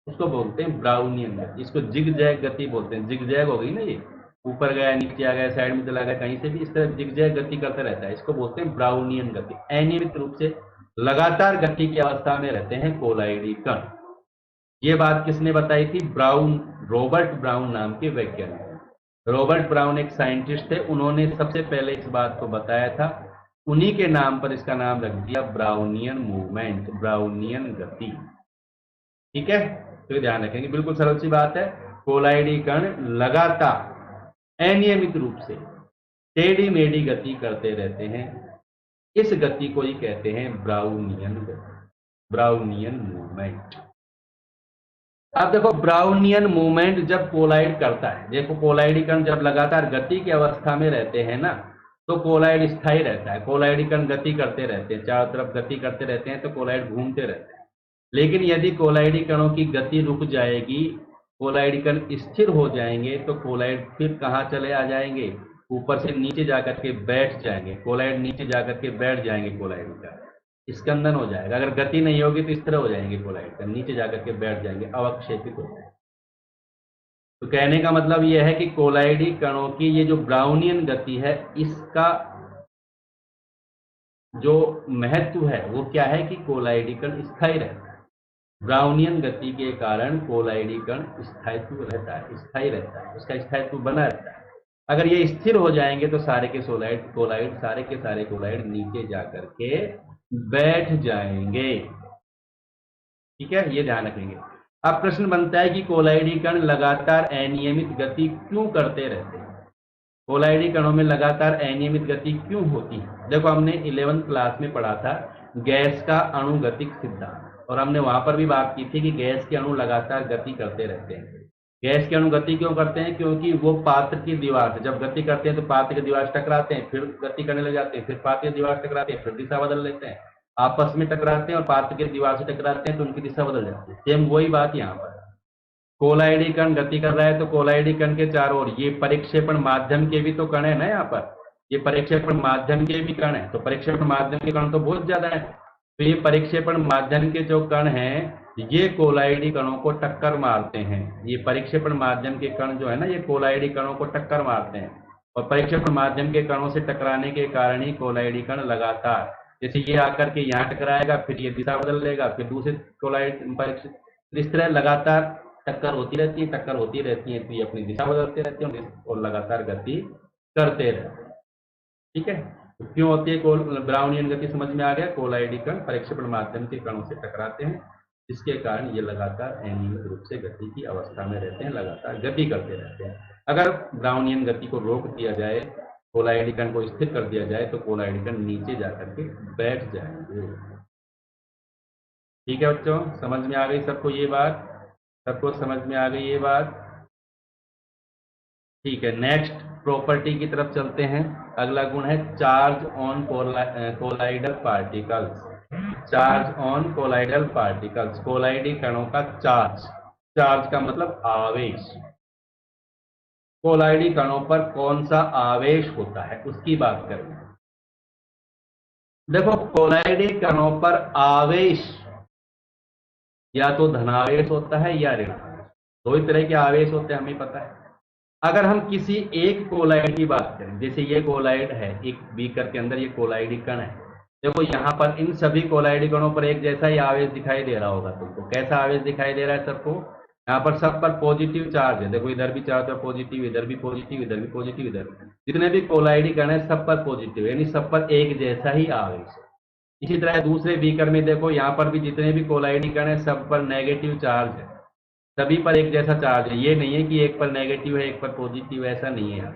उसको बोलते हैं ब्राउनियन गति। इसको जिग जैग गति बोलते हैं। जिग जैग हो गई ना, ये ऊपर गया, नीचे आ गया, साइड में चला गया, कहीं से भी इस तरह जिग जैग गति करता रहता है। इसको बोलते हैं ब्राउनियन गति। अनियमित रूप से लगातार गति की अवस्था में रहते हैं कोलाइडी कण। ये बात किसने बताई थी? ब्राउन, रॉबर्ट ब्राउन नाम के वैज्ञानिक। रॉबर्ट ब्राउन एक साइंटिस्ट थे, उन्होंने सबसे पहले इस बात को बताया था। उन्हीं के नाम पर इसका नाम रख दिया ब्राउनियन मूवमेंट, ब्राउनियन गति। ठीक है, तो ध्यान रखेंगे, बिल्कुल सरल सी बात है। कोलाइडी कण लगातार अनियमित रूप से टेढ़ी मेढ़ी गति करते रहते हैं। इस गति को ही कहते हैं ब्राउनियन गति, ब्राउनियन मूवमेंट। अब देखो ब्राउनियन मूवमेंट जब कोलाइड करता है, देखो कोलाइडी कण जब लगातार गति की अवस्था में रहते हैं ना, तो कोलाइड स्थायी रहता है। कोलाइडी कण गति करते रहते हैं, चारों तरफ गति करते रहते हैं, तो कोलाइड घूमते रहते हैं। लेकिन यदि कोलाइडी कणों की गति रुक जाएगी, कोलाइडी कण स्थिर हो जाएंगे, तो कोलाइड फिर कहाँ चले आ जाएंगे? ऊपर से नीचे जाकर के बैठ जाएंगे। कोलाइड नीचे जाकर के बैठ जाएंगे, कोलाइड का स्कंदन हो जाएगा। अगर गति नहीं होगी तो इस तरह हो जाएंगे, कोलाइड का नीचे जाकर के बैठ जाएंगे, अवक्षेपित हो जाएंगे। तो कहने का मतलब यह है कि कोलाइडी कणों की ये जो ब्राउनियन गति है, इसका जो महत्व है वो क्या है कि कोलाइडी कण स्थायी रहता है। ब्राउनियन गति के कारण कोलाइडी कण स्थायित्व रहता है, स्थायी रहता है, उसका स्थायित्व बना रहता है। अगर ये स्थिर हो जाएंगे तो सारे के कोलाइड सारे के सारे कोलाइड नीचे जाकर के बैठ जाएंगे। ठीक है, ये ध्यान रखेंगे। अब प्रश्न बनता है कि कोलाइडी कण लगातार अनियमित गति क्यों करते रहते हैं? कोलाइडी कणों में लगातार अनियमित गति क्यों होती है? देखो हमने 11th क्लास में पढ़ा था गैस का अणुगतिक सिद्धांत, और हमने वहां पर भी बात की थी कि गैस के अणु लगातार गति करते रहते हैं। गैस के अणु गति क्यों करते हैं? क्योंकि वो पात्र की दीवार से जब गति करते हैं तो पात्र की दीवार से टकराते हैं, फिर गति करने लग जाते हैं, फिर पात्र की दीवार से टकराते हैं, फिर दिशा बदल लेते हैं, आपस में टकराते हैं और पात्र की दीवार से टकराते हैं, तो उनकी दिशा बदल जाती है। सेम वही बात यहाँ पर, कोलाइडी कण गति कर रहा है तो कोलाइडी कण के चारों ओर ये परिक्षेपण माध्यम के भी तो कण है ना, यहाँ पर ये परिक्षेपण माध्यम के भी कण है। तो परिक्षेपण माध्यम के कण तो बहुत ज्यादा है, तो ये परिक्षेपण माध्यम के जो कण हैं, ये कोलाइडी कणों को टक्कर मारते हैं। ये परिक्षेपण माध्यम के कण जो है ना, ये कोलाइडी कणों को टक्कर मारते हैं, और परिक्षेपण माध्यम के कणों से टकराने के कारण ही कोलाइडी कण लगातार, जैसे ये आकर के यहाँ टकराएगा, फिर ये दिशा बदल लेगा, फिर दूसरे कोलाइड, इस तरह लगातार टक्कर होती रहती है, टक्कर होती रहती है, तो ये अपनी दिशा बदलते रहते हैं और लगातार गति करते रहते हैं। ठीक है, तो क्यों होती है ब्राउनियन गति? समझ में आ गया। कोलाइडी कण परिक्षेपण माध्यम के कणों से टकराते हैं, इसके कारण ये लगातार अनियमित रूप से गति की अवस्था में रहते हैं, लगातार गति करते रहते हैं। अगर ब्राउनियन गति को रोक दिया जाए, कोलाइडी कण को स्थिर कर दिया जाए, तो कोलाइडी कण नीचे जाकर के बैठ जाएंगे। ठीक है बच्चों, समझ में आ गई सबको ये बात? सबको समझ में आ गई ये बात? ठीक है, नेक्स्ट प्रॉपर्टी की तरफ चलते हैं। अगला गुण है charge on colloidal particles. Charge on colloidal particles, कोलाइडी कणों का चार्ज। चार्ज का मतलब आवेश। कोलाइडी कणों पर कौन सा आवेश होता है उसकी बात करें। देखो, कोलाइडी कणों पर आवेश या तो धनावेश होता है या ऋणावेश। दो ही तरह के आवेश होते हैं, हमें पता है। अगर हम किसी एक कोलाइड की बात करें, जैसे ये कोलाइड है, एक बीकर के अंदर ये कोलाइडी कण है। देखो यहाँ पर इन सभी कोलाइडी कणों पर एक जैसा ही आवेश दिखाई दे रहा होगा तुमको। कैसा आवेश दिखाई दे रहा है सबको? यहाँ पर सब पर पॉजिटिव चार्ज है। देखो इधर भी चार्ज है पॉजिटिव, इधर भी पॉजिटिव, इधर भी पॉजिटिव, इधर जितने भी कोलाइडी कण है सब पर पॉजिटिव, यानी सब पर एक जैसा ही आवेश है। इसी तरह दूसरे बीकर में देखो, यहाँ पर भी जितने भी कोलाइडी कण है सब पर नेगेटिव चार्ज है, सभी पर एक जैसा चार्ज है। ये नहीं है कि एक पर नेगेटिव है एक पर पॉजिटिव, ऐसा नहीं है।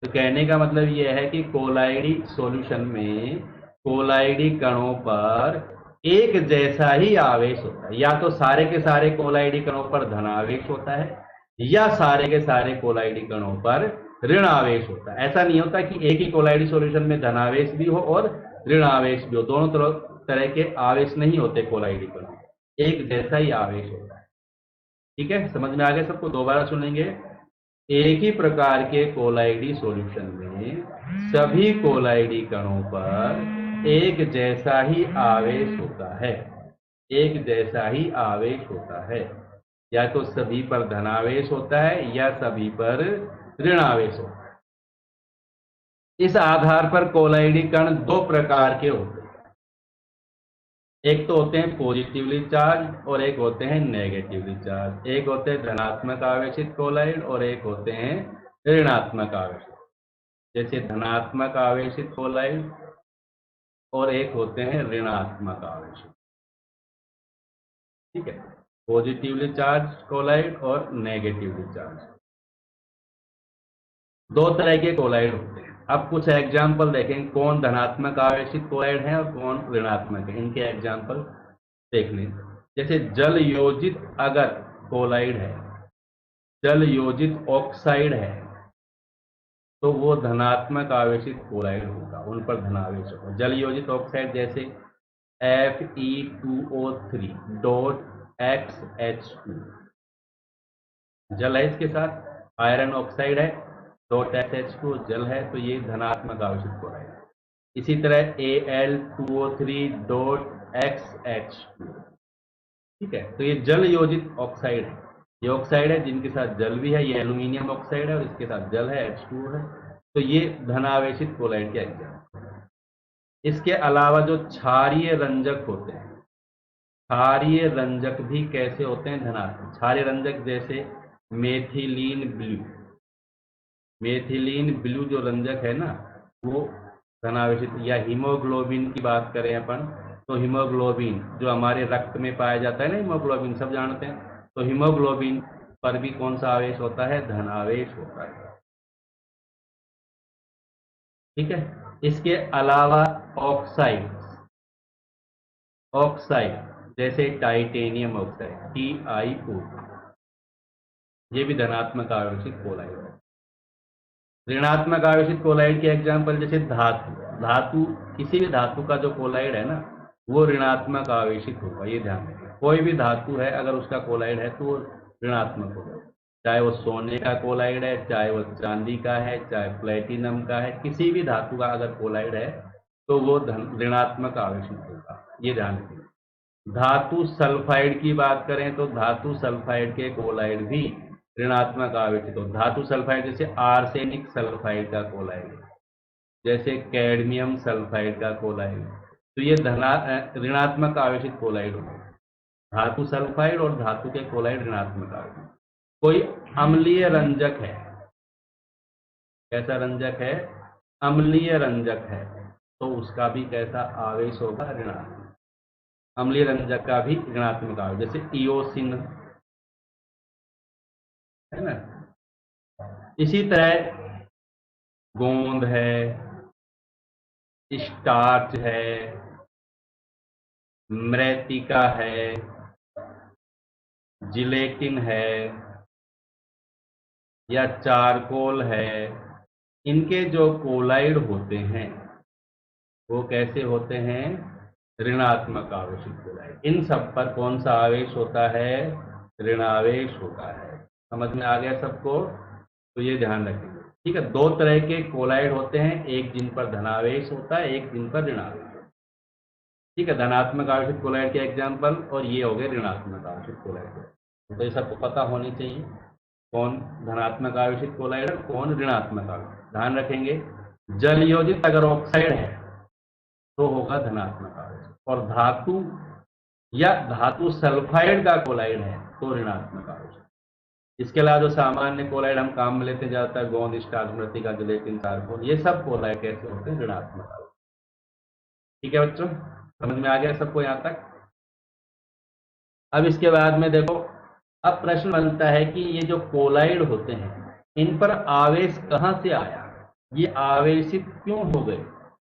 तो कहने का मतलब ये है कि कोलाइडी सॉल्यूशन में कोलाइडी कणों पर एक जैसा ही आवेश होता है। या तो सारे के सारे कोलाइडी कणों पर धनावेश होता है, या सारे के सारे कोलाइडी कणों पर ऋण आवेश होता है। ऐसा नहीं होता कि एक ही कोलाइडी सॉल्यूशन में धनावेश भी हो और ऋण आवेश भी हो। दोनों तरह के आवेश नहीं होते कोलाइडी कणों, एक जैसा ही आवेश होता है। ठीक है, समझ में आ गया सबको? दोबारा सुनेंगे। एक ही प्रकार के कोलाइडी सॉल्यूशन में सभी कोलाइडी कणों पर एक जैसा ही आवेश होता है, एक जैसा ही आवेश होता है। या तो सभी पर धनावेश होता है या सभी पर ऋणावेश होता है। इस आधार पर कोलाइडी कण दो प्रकार के होते हैं। एक तो होते हैं पॉजिटिवली चार्ज और एक होते हैं नेगेटिवली चार्ज। एक होते हैं धनात्मक आवेशित कोलाइड और एक होते हैं ऋणात्मक आवेशित। जैसे धनात्मक आवेशित कोलाइड और एक होते हैं ऋणात्मक आवेशित। ठीक है, पॉजिटिवली चार्ज कोलाइड और नेगेटिवली चार्ज, दो तरह के कोलाइड होते हैं। अब कुछ एग्जाम्पल देखें, कौन धनात्मक आवेशित कोलाइड है और कौन ऋणात्मक है, इनके एग्जाम्पल देख लें। जैसे जल योजित अगर कोलाइड है, जल योजित ऑक्साइड है, तो वो धनात्मक आवेशित कोलाइड होगा, उन पर धनावेश होगा। जल योजित ऑक्साइड जैसे Fe2O3.XH2, जल है, इसके साथ आयरन ऑक्साइड है, .SH2 जल है, तो ये धनात्मक आवेशित कोलाइड है। इसी तरह Al2O3.XH2, ठीक है, तो ये जल योजित ऑक्साइड है। ये ऑक्साइड है जिनके साथ जल भी है, ये एल्यूमिनियम ऑक्साइड है और इसके साथ जल है, H2 है। तो ये धनावेशित कोलाइड के एग्जाम्पल है। इसके अलावा जो क्षारीय रंजक होते हैं, क्षारीय रंजक भी कैसे होते हैं? धनात्मक। क्षारीय रंजक जैसे मेथिलीन ब्लू, मेथिलीन ब्लू जो रंजक है ना, वो धनावेशित। या हीमोग्लोबिन की बात करें अपन, तो हीमोग्लोबिन जो हमारे रक्त में पाया जाता है ना, हीमोग्लोबिन सब जानते हैं, तो हीमोग्लोबिन पर भी कौन सा आवेश होता है? धनावेश होता है। ठीक है, इसके अलावा ऑक्साइड, ऑक्साइड जैसे टाइटेनियम ऑक्साइड TiO2, ये भी धनात्मक आवेशित कोलाइड है। ऋणात्मक आवेशित कोलाइड के एग्जाम्पल जैसे धातु, धातु किसी भी धातु का जो कोलाइड है ना, वो ऋणात्मक आवेशित होगा, ये ध्यान रखिए। कोई भी धातु है अगर उसका कोलाइड है तो वो ऋणात्मक होगा, चाहे वो सोने का कोलाइड है, चाहे वो चांदी का है, चाहे प्लेटिनम का है, किसी भी धातु का अगर कोलाइड है तो वो ऋणात्मक आवेशित होगा, ये ध्यान रखिए। धातु सल्फाइड की बात करें तो धातु सल्फाइड के कोलाइड भी ऋणात्मक आवेशित हो। धातु सल्फाइड जैसे आर्सेनिक सल्फाइड का कोलाइड, जैसे कैडमियम सल्फाइड का कोलाइड, तो ये ऋणात्मक आवेशित कोलाइड होगा। धातु सल्फाइड और धातु के कोलाइड ऋणात्मक आवेशित। कोई अम्लीय रंजक है, कैसा रंजक है? अम्लीय रंजक है, तो उसका भी कैसा आवेश होगा? ऋणात्मक। अम्लीय रंजक का भी ऋणात्मक आवेश, जैसे इओसिन, है ना। इसी तरह गोंद है, स्टार्च है, मृतिका है, जिलेटिन है या चारकोल है, इनके जो कोलाइड होते हैं वो कैसे होते हैं, ऋणात्मक आवेशित कोलाइड। इन सब पर कौन सा आवेश होता है, ऋणावेश होता है। समझ में आ गया सबको, तो ये ध्यान रखेंगे। ठीक है, दो तरह के कोलाइड होते हैं, एक जिन पर धनावेश होता है, एक जिन पर ऋणावेश होता है। ठीक है, धनात्मक आवेशित कोलाइड के एग्जाम्पल, और ये हो गए ऋणात्मक आवेशित कोलाइड। तो ये सबको पता होनी चाहिए कौन धनात्मक आवेशित कोलाइड है, कौन ऋणात्मक आवेशित। ध्यान रखेंगे, जल योजित अगर ऑक्साइड है तो होगा धनात्मक आवेश, और धातु या धातु सल्फाइड का कोलाइड है तो ऋणात्मक आवेश। इसके अलावा जो सामान्य कोलाइड हम काम में लेते हैं ज्यादातर, गोंद, स्टार्च, मृतिका, जिलेटिन, चारकोल, ये सब कोलाइड कैसे होते हैं, ऋणात्मक आवेश। ठीक है बच्चों, समझ में आ गया सबको यहां तक। अब इसके बाद में देखो, अब प्रश्न बनता है कि ये जो कोलाइड होते हैं इन पर आवेश कहां से आया, ये आवेशित क्यों हो गए,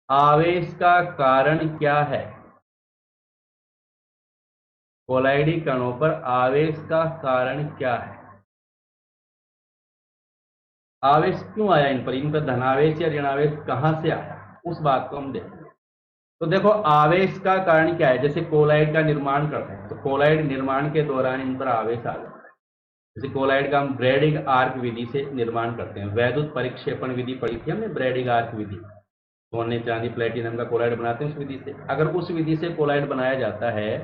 आवेश का कारण क्या है। कोलाइडी कणों पर आवेश का कारण क्या है, आवेश क्यों आया इन पर धनावेश या ऋणावेश कहां से आया, उस बात को हम देखेंगे। तो देखो, आवेश का कारण क्या है, जैसे कोलाइड का निर्माण करते हैं तो कोलाइड निर्माण के दौरान इन पर आवेश आ जाता है। जैसे कोलाइड का हम ब्रैडिग आर्क विधि से निर्माण करते हैं, वैद्युत परिक्षेपण विधि पढ़ी थी हमने, ब्रैडिग आर्क विधि, सोने, चांदी, प्लेटिनम का कोलाइड बनाते हैं उस विधि से। अगर उस विधि से कोलाइड बनाया जाता है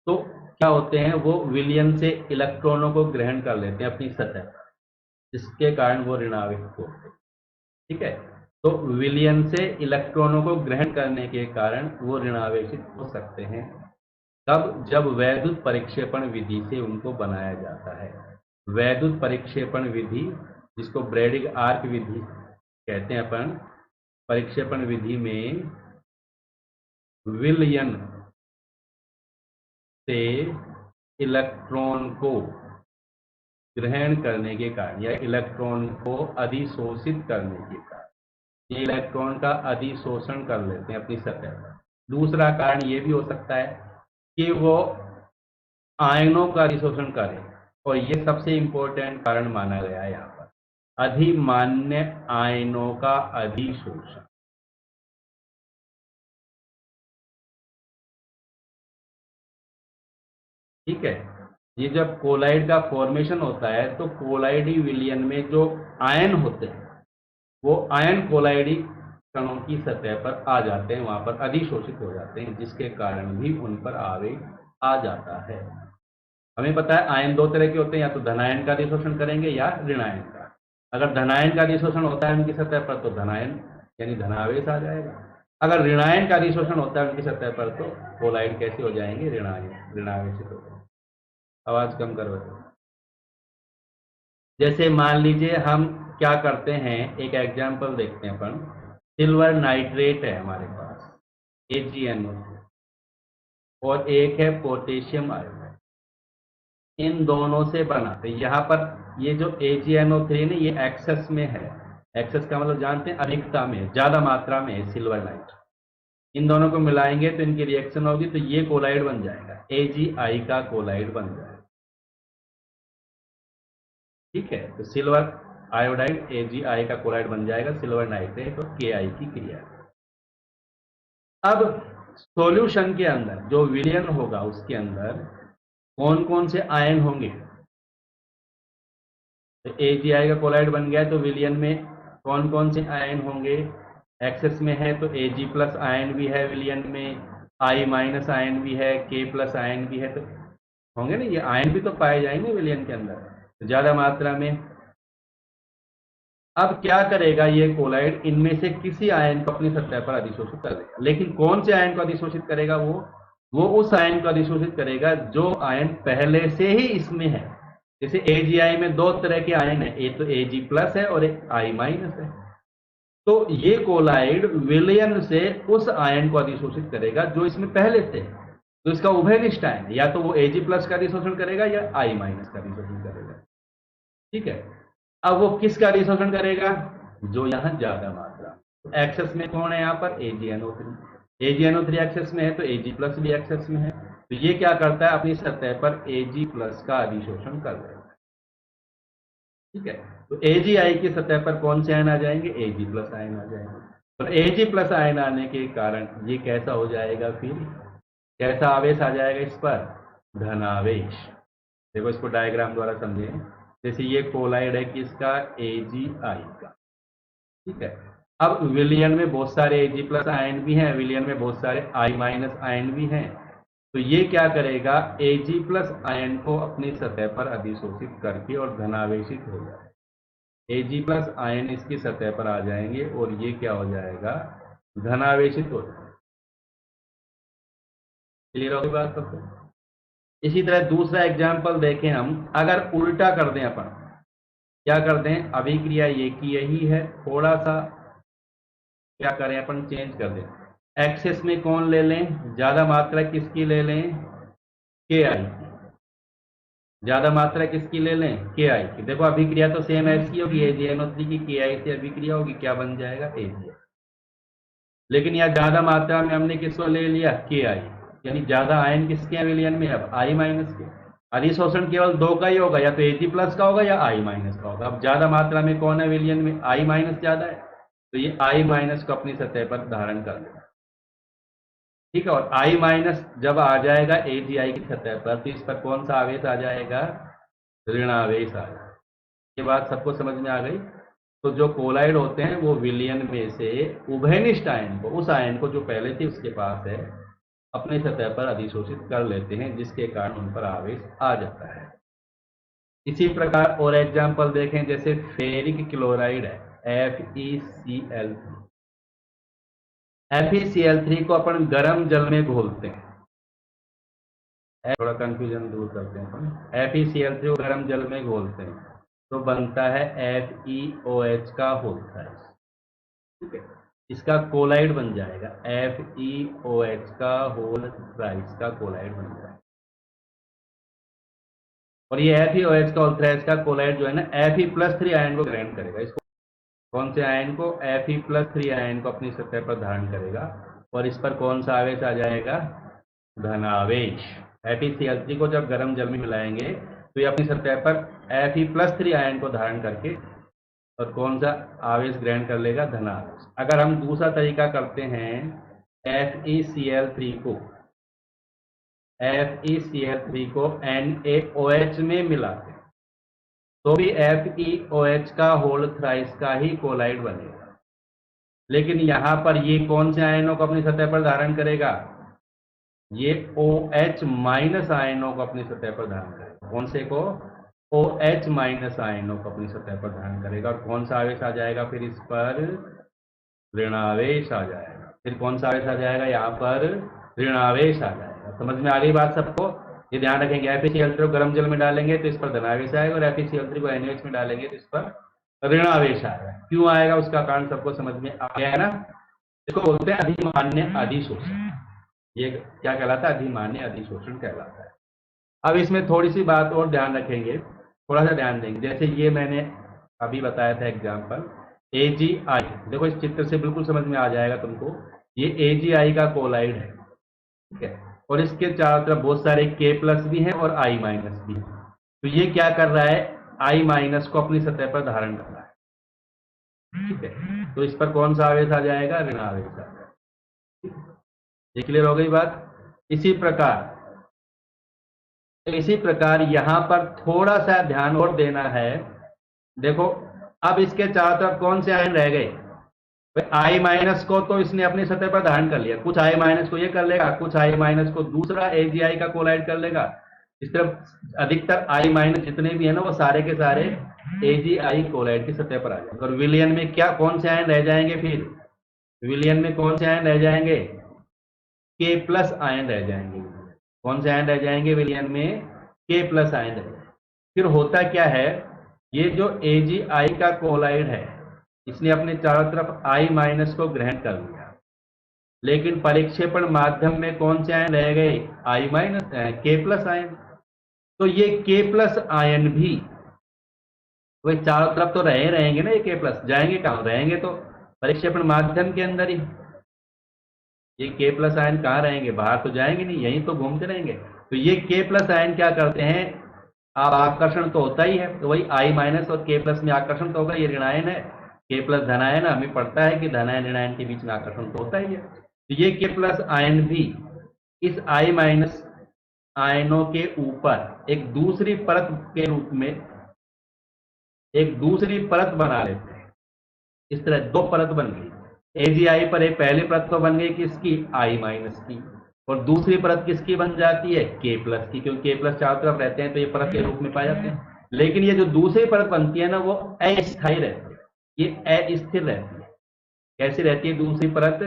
तो क्या होते हैं, वो विलयन से इलेक्ट्रॉनों को ग्रहण कर लेते हैं अपनी सतह पर, जिसके कारण वो ऋणावेशित होते हैं। ठीक है, तो विलयन से इलेक्ट्रॉनों को ग्रहण करने के कारण वो ऋणावेशित हो सकते हैं। तब जब वैद्युत परिक्षेपण विधि से उनको बनाया जाता है। वैद्युत परिक्षेपण विधि, जिसको ब्रैडिग आर्क विधि कहते हैं अपन, परिक्षेपण विधि में विलयन से इलेक्ट्रॉन को ग्रहण करने के कारण या इलेक्ट्रॉन को अधिशोषित करने के कारण, ये इलेक्ट्रॉन का अधिशोषण कर लेते हैं अपनी सतह पर। दूसरा कारण ये भी हो सकता है कि वो आयनों का अधिशोषण करें, और ये सबसे इंपॉर्टेंट कारण माना गया है यहाँ पर, अधिमान्य आयनों का अधिशोषण। ठीक है, ये जब कोलाइड का फॉर्मेशन होता है तो कोलाइडी विलयन में जो आयन होते हैं वो आयन कोलाइडी कणों की सतह पर आ जाते हैं, वहां पर अधिशोषित हो जाते हैं, जिसके कारण भी उन पर आवेश आ जाता है। हमें पता है आयन दो तरह के होते हैं, या तो धनायन का अधिशोषण करेंगे या ऋणायन का। अगर धनायन का अधिशोषण होता है उनकी सतह पर तो धनायन यानी धनावेश आ जाएगा। अगर ऋणायन का अधिशोषण होता है उनकी सतह पर तो कोलाइड कैसे हो जाएंगे, ऋणावेशित हो जाएंगे। आवाज कम करो। जैसे मान लीजिए हम क्या करते हैं, एक एग्जांपल देखते हैं अपन, सिल्वर नाइट्रेट है हमारे पास AgNO, और एक है पोटेशियम आयोडाइड, इन दोनों से बनाते हैं। यहाँ पर ये जो AgNO3 ने ये एक्सेस में है, एक्सेस का मतलब जानते हैं अधिकता में, ज्यादा मात्रा में है सिल्वर नाइट्रेट। इन दोनों को मिलाएंगे तो इनकी रिएक्शन होगी तो ये कोलाइड बन जाएगा, Agi का कोलाइड बन जाएगा। ठीक है, तो सिल्वर आयोडाइड Agi का कोलाइड बन जाएगा, सिल्वर नाइट्रेट और Ki की क्रिया। अब सॉल्यूशन के अंदर जो विलयन होगा उसके अंदर कौन कौन से आयन होंगे, तो Agi का कोलाइड बन गया तो विलयन में कौन कौन से आयन होंगे, एक्सेस में है तो Ag+ आयन भी है विलयन में, I- आयन भी है, K+ आयन भी है, तो होंगे ना, ये आयन भी तो पाए जाएंगे विलयन के अंदर ज्यादा मात्रा में। अब क्या करेगा ये कोलाइड, इनमें से किसी आयन को अपनी सतह पर अधिशोषित कर देगा, लेकिन कौन से आयन को अधिशोषित करेगा, वो उस आयन को अधिशोषित करेगा जो आयन पहले से ही इसमें है। जैसे Agi में दो तरह के आयन है, एक तो Ag+ है और एक I- है, तो ये कोलाइड विलयन से उस आयन को अधिशोषित करेगा जो इसमें पहले से है। तो इसका उभयनिष्ठ आयन है, या तो वो Ag प्लस का अधिशोषण करेगा या I माइनस का अधिशोषण करेगा। ठीक है, अब वो किसका अधिशोषण करेगा? जो यहाँ ज्यादा मात्रा, तो एक्सेस में कौन है यहाँ पर? AgNO3। AgNO3 एक्सेस में है तो Ag प्लस भी एक्सेस में है, तो ये क्या करता है? अपनी सतह पर Ag प्लस का अधिशोषण कर देगा। ठीक है, तो AgI की सतह पर कौन से आयन आ जाएंगे? Ag प्लस आयन आ जाएंगे, और Ag प्लस आयन आने के कारण ये कैसा हो जाएगा? फिर कैसा आवेश आ जाएगा इस पर? धनावेश। देखो इसको डायग्राम द्वारा समझें। जैसे ये कोलाइड है किसका? AgI का। ठीक है, अब विलयन में बहुत सारे Ag प्लस आयन भी हैं, विलयन में बहुत सारे I माइनस आयन भी हैं, तो ये क्या करेगा? Ag प्लस आयन को अपनी सतह पर अधिशोषित करके और धनावेशित हो जाएगा। Ag प्लस आयन इसकी सतह पर आ जाएंगे और ये क्या हो जाएगा? धनावेशित हो जाएगा। क्लियर होगी बात सबको? इसी तरह दूसरा एग्जाम्पल देखें हम, अगर उल्टा कर दें अपन, क्या कर दें? अभिक्रिया ये की यही है, थोड़ा सा क्या करें अपन? चेंज कर दें। एक्सेस में कौन ले लें? ज्यादा मात्रा किसकी ले लें? KI की। ज्यादा मात्रा किसकी ले लें? KI की। देखो अभिक्रिया तो सेम ऐसी होगी, AgNO3 की KI से अभिक्रिया होगी, क्या बन जाएगा? Ag। लेकिन यहाँ ज्यादा मात्रा में हमने किसको ले लिया? KI, यानी ज्यादा आयन किसके हैं विलयन में? अब I माइनस के। अधिशोषण केवल दो का ही होगा, या तो Ag प्लस का होगा या I माइनस का होगा। अब ज्यादा मात्रा में कौन है विलयन में? I माइनस ज्यादा है, तो ये I माइनस को अपनी सतह पर धारण कर लेगा। ठीक है, और I माइनस जब आ जाएगा AgI की सतह पर, तो इस पर कौन सा आवेश आ जाएगा? ऋणावेश आ जाएगा। ये बात सबको समझ में आ गई? तो जो कोलाइड होते हैं वो विलयन में से उभयनिष्ठ आयन को, उस आयन को जो पहले से उसके पास है, अपने सतह पर अधिशोषित कर लेते हैं, जिसके कारण उन पर आवेश आ जाता है। इसी प्रकार और एग्जाम्पल देखें, जैसे फेरिक क्लोराइड है FeCl3। FeCl3 को अपन गर्म जल में घोलते हैं, थोड़ा कंफ्यूजन दूर करते हैं अपन। FeCl3 को गर्म जल में घोलते हैं तो बनता है FeOH का होल थ्राइस। ठीक है, इसका कोलाइड बन जाएगा, FeOH का होल थ्राइस का कोलाइड बन जाएगा। और ये FeOH का होल थ्राइस का कोलाइड जो है ना, Fe+3 आयन को ग्रहण करेगा। इसको कौन से आयन को? Fe+3 आयन को अपनी सतह पर धारण करेगा, और इस पर कौन सा आवेश आ जाएगा? धनावेश। FeCl3 को जब गर्म जल में मिलाएंगे तो ये अपनी सतह पर Fe+3 आयन को धारण करके और कौन सा आवेश ग्रहण कर लेगा? धनावेश। अगर हम दूसरा तरीका करते हैं, FeCl3 को NaOH में मिलाते हैं तो भी FeOH का होल थ्राइस का ही कोलाइड बनेगा। लेकिन यहां पर ये कौन से आयनों को अपनी सतह पर धारण करेगा? ये OH माइनस आयनों को अपनी सतह पर धारण करेगा। कौन से को? OH माइनस आयनों को अपनी सतह पर धारण करेगा, और कौन सा आवेश आ जाएगा फिर इस पर? ऋणावेश आ जाएगा। फिर कौन सा आवेश आ जाएगा? यहाँ पर ऋणावेश आ जाएगा। समझ में आ गई बात सबको? ये ध्यान रखेंगे, FeCl3 को गर्म जल में डालेंगे तो इस पर धनावेश आएगा, और FeCl3 को NaOH में डालेंगे तो इस पर ऋणावेश आएगा। क्यों आएगा उसका कारण सबको समझ में आ गया है ना? इसको बोलते हैं अधिमान्य अधिशोषण। ये क्या कहलाता है? अधिमान्य अधिशोषण कहलाता है। अब इसमें थोड़ी सी बात और ध्यान रखेंगे, थोड़ा सा ध्यान देंगे। जैसे ये मैंने अभी बताया था एग्जाम्पल AgI, देखो इस चित्र से बिल्कुल समझ में आ जाएगा तुमको। ये AgI का कोलाइड है, ठीक है, और इसके चारों तरफ बहुत सारे K प्लस भी हैं और I माइनस भी है। तो ये क्या कर रहा है? I माइनस को अपनी सतह पर धारण कर रहा है। ठीक है, तो इस पर कौन सा आवेश आ जाएगा? ऋणावेश आ जाएगा। ये क्लियर हो गई बात? इसी प्रकार यहां पर थोड़ा सा ध्यान और देना है। देखो अब इसके चारों तरफ कौन से आयन रह गए? I माइनस को तो इसने अपनी सतह पर धारण कर लिया, कुछ I माइनस को ये कर लेगा, कुछ I माइनस को दूसरा AgI का कोलाइड कर लेगा। इस तरफ अधिकतर I माइनस जितने भी है ना, वो सारे के सारे AgI कोलाइड की सतह पर आ जाएंगे। और विलयन में क्या कौन से आयन रह जाएंगे? फिर विलयन में कौन से आयन रह जाएंगे? K प्लस आयन रह जाएंगे। कौन से आयन रह जाएंगे विलयन में? K प्लस आयन रह जाएंगे। फिर होता क्या है, ये जो AgI का कोलाइड है, इसने अपने चारों तरफ I माइनस को ग्रहण कर लिया, लेकिन परिक्षेपण माध्यम में कौन से आयन रह गए? आई माइनस के प्लस आयन। तो ये के प्लस आयन भी वही चारों तरफ तो रहेंगे ना, ये के प्लस जाएंगे कहाँ? रहेंगे तो परिक्षेपण माध्यम के अंदर ही। ये के प्लस आयन कहाँ रहेंगे? बाहर तो जाएंगे नहीं, यहीं तो घूमते रहेंगे। तो ये के प्लस आयन क्या करते हैं? अब आकर्षण तो होता ही है, तो वही आई माइनस और के प्लस में आकर्षण तो होगा। ये ऋणायन है, के प्लस धनायन, हमें पड़ता है कि धनायन ऋणायन के बीच में आकर्षण तो होता ही है। तो ये के प्लस आयन भी इस आई माइनस आयनों के ऊपर एक दूसरी परत के रूप में एक दूसरी परत बना लेते हैं। इस तरह दो परत बन गई। एजीआई पर एक पहली परत तो बन गई किसकी? आई माइनस की। और दूसरी परत किसकी बन जाती है? के प्लस की, क्योंकि के प्लस चारों तरफ रहते हैं तो ये परत के रूप में पाए जाते हैं। लेकिन ये जो दूसरी परत बनती है ना, वो अस्थायी रहती है, ये अस्थिर रहती है। कैसी रहती है दूसरी परत?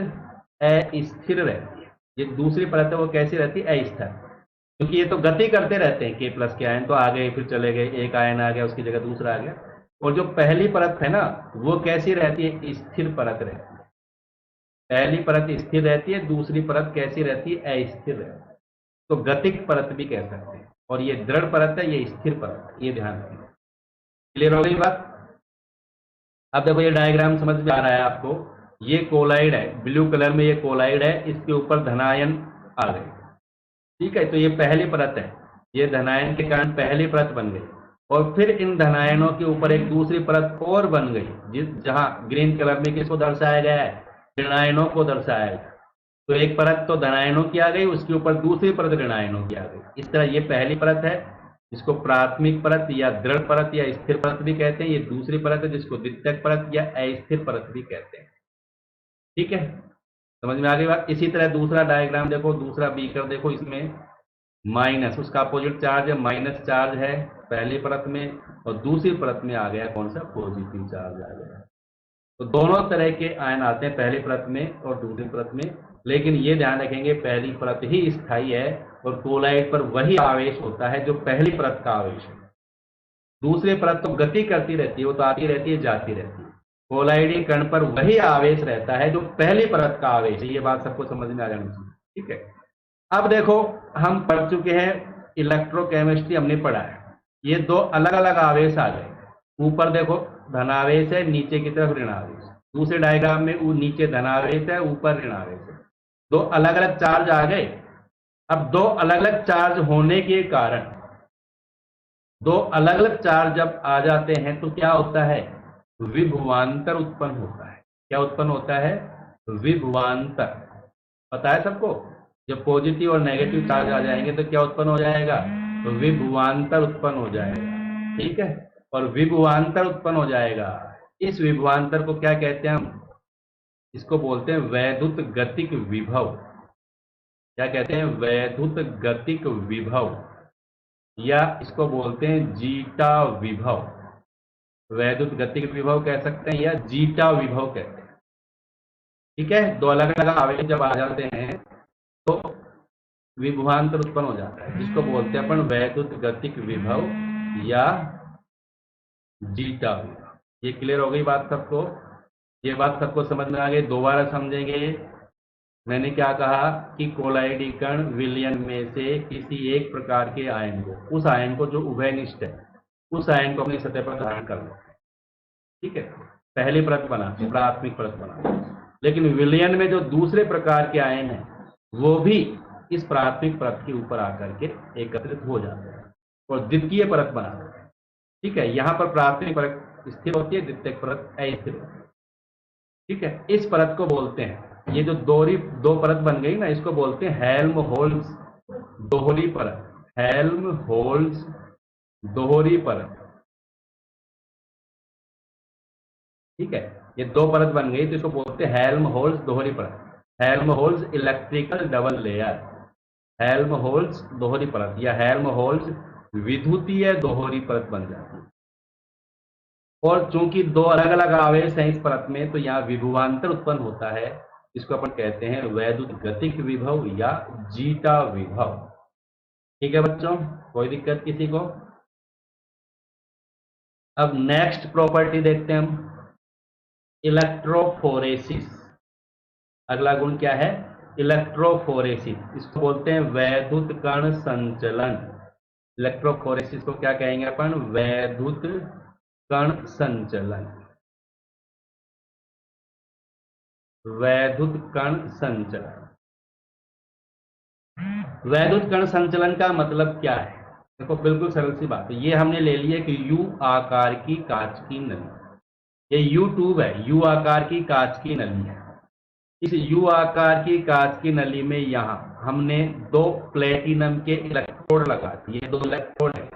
अस्थिर रहती है। ये दूसरी परत है वो कैसी रहती है? अस्थिर, क्योंकि ये तो गति करते रहते हैं। के प्लस के आयन तो आ गए फिर चले गए, एक आयन आ गया उसकी जगह दूसरा आ गया। और जो पहली परत है ना, वो कैसी रहती है? स्थिर परत रहती है। पहली परत स्थिर रहती है, दूसरी परत कैसी रहती है? अस्थिर रहती है। तो गतिक परत भी कह सकते हैं। और ये दृढ़ परत है, ये स्थिर परत है, ये ध्यान रखिए। क्लियर हो गई बात? अब देखो ये डायग्राम समझ में आ रहा है आपको। ये कोलाइड है, ब्लू कलर में ये कोलाइड है, इसके ऊपर धनायन आ गए। ठीक है, तो ये पहली परत है, ये धनायन के कारण पहली परत बन गई। और फिर इन धनायनों के ऊपर एक दूसरी परत और बन गई, जहां ग्रीन कलर में किसको दर्शाया गया है? ऋणायनों को दर्शाया गया। तो एक परत तो धनायनों की आ गई, उसके ऊपर दूसरी परत ऋणायनों की आ गई। इस तरह ये पहली परत है, इसको प्राथमिक परत या दृढ़ परत या स्थिर परत भी कहते हैं। ये दूसरी परत है जिसको द्वितीयक परत या अस्थिर परत भी कहते हैं। ठीक है, समझ में आ गई बात? इसी तरह दूसरा डायग्राम देखो, दूसरा बीकर देखो, इसमें माइनस, उसका अपोजिट चार्ज है, माइनस चार्ज है पहली परत में, और दूसरी परत में आ गया कौन सा? पॉजिटिव चार्ज आ गया। तो दोनों तरह के आयन आते हैं, पहली परत में और दूसरी परत में। लेकिन ये ध्यान रखेंगे पहली परत ही स्थायी है, और कोलाइड पर वही आवेश होता है जो पहली परत का आवेश है। दूसरी परत तो गति करती रहती है, वो तो आती रहती है जाती रहती है। कोलाइडी कण पर वही आवेश रहता है जो पहली परत का आवेश है। ये बात सबको समझ में आ जानी चाहिए। ठीक है, अब देखो हम पढ़ चुके हैं इलेक्ट्रोकेमिस्ट्री, हमने पढ़ा है। ये दो अलग अलग आवेश आ गए। ऊपर देखो धनावेश है, नीचे की तरफ ऋणावेश। दूसरे डायग्राम में नीचे धनावेश है, ऊपर ऋणावेश है। दो अलग अलग चार्ज आ गए। अब दो अलग अलग चार्ज होने के कारण, दो अलग अलग चार्ज जब आ जाते हैं तो क्या होता है? विभवांतर उत्पन्न होता है। क्या उत्पन्न होता है? विभवांतर। पता है सबको? जब पॉजिटिव और नेगेटिव चार्ज आ जाएंगे तो क्या उत्पन्न हो जाएगा? तो विभवांतर उत्पन्न हो जाएगा। ठीक है, और विभवांतर उत्पन्न हो जाएगा। इस विभवांतर को क्या कहते हैं हम? इसको बोलते हैं वैद्युत गतिक विभव। क्या कहते हैं? वैद्युत गतिक विभव, या इसको बोलते हैं जीटा विभव। वैद्युत गतिक विभव कह सकते हैं या जीटा विभव कहते हैं। ठीक है, दो अलग अलग आवेश जब आ जाते हैं तो विभवांतर उत्पन्न हो जाता है, जिसको बोलते हैं अपन वैद्युत गतिक विभव या जीटा विभव। ये क्लियर हो गई बात सबको? ये बात सबको समझ में आ गई? दोबारा समझेंगे। मैंने क्या कहा कि कोलाइडी कण विलयन में से किसी एक प्रकार के आयन को, उस आयन को जो उभयनिष्ठ है, उस आयन को अपनी सतह पर धारण कर लो। ठीक है, पहली परत बनाते, प्राथमिक परत बनाते। लेकिन विलयन में जो दूसरे प्रकार के आयन है वो भी इस प्राथमिक परत के ऊपर आकर के एकत्रित हो जाते हैं और द्वितीय परत बनाते हैं। ठीक है, यहां पर प्राथमिक परत स्थिर होती है, द्वितीय परत अस्थिर होती है। ठीक है, इस परत को बोलते हैं, ये जो दो परत बन गई ना, इसको बोलते हैं हेल्महोल्ट्ज दोहरी परत। हेल्महोल्ट्ज दोहरी परत। ठीक है, ये दो परत बन गई तो इसको बोलते हैं हेल्महोल्ट्ज दोहरी परत। Helmholtz electrical double layer, Helmholtz दोहरी परत या हेल्महोल्ट्ज विद्युतीय दोहरी परत बन जाती है। और चूंकि दो अलग अलग आवेश हैं इस परत में, तो यहाँ विभवांतर उत्पन्न होता है। इसको अपन कहते हैं वैद्युत गतिक विभव या जीटा विभव। ठीक है बच्चों, कोई दिक्कत किसी को? अब नेक्स्ट प्रॉपर्टी देखते हैं हम, इलेक्ट्रोफोरेसिस। अगला गुण क्या है? इलेक्ट्रोफोरेसिस। इसको बोलते हैं वैद्युत कण संचलन। इलेक्ट्रोफोरेसिस को क्या कहेंगे अपन? वैद्युत कण संचलन। वैद्युत कण संचलन। वैद्युत कण संचलन का मतलब क्या है? देखो बिल्कुल सरल सी बात है। ये हमने ले लिया कि यू आकार की कांच की नली। ये यू ट्यूब है, यू आकार की कांच की नली है। इस यू आकार की कांच की नली में यहां हमने दो प्लेटिनम के इलेक्ट्रोड लगा दिए। ये दो इलेक्ट्रोड है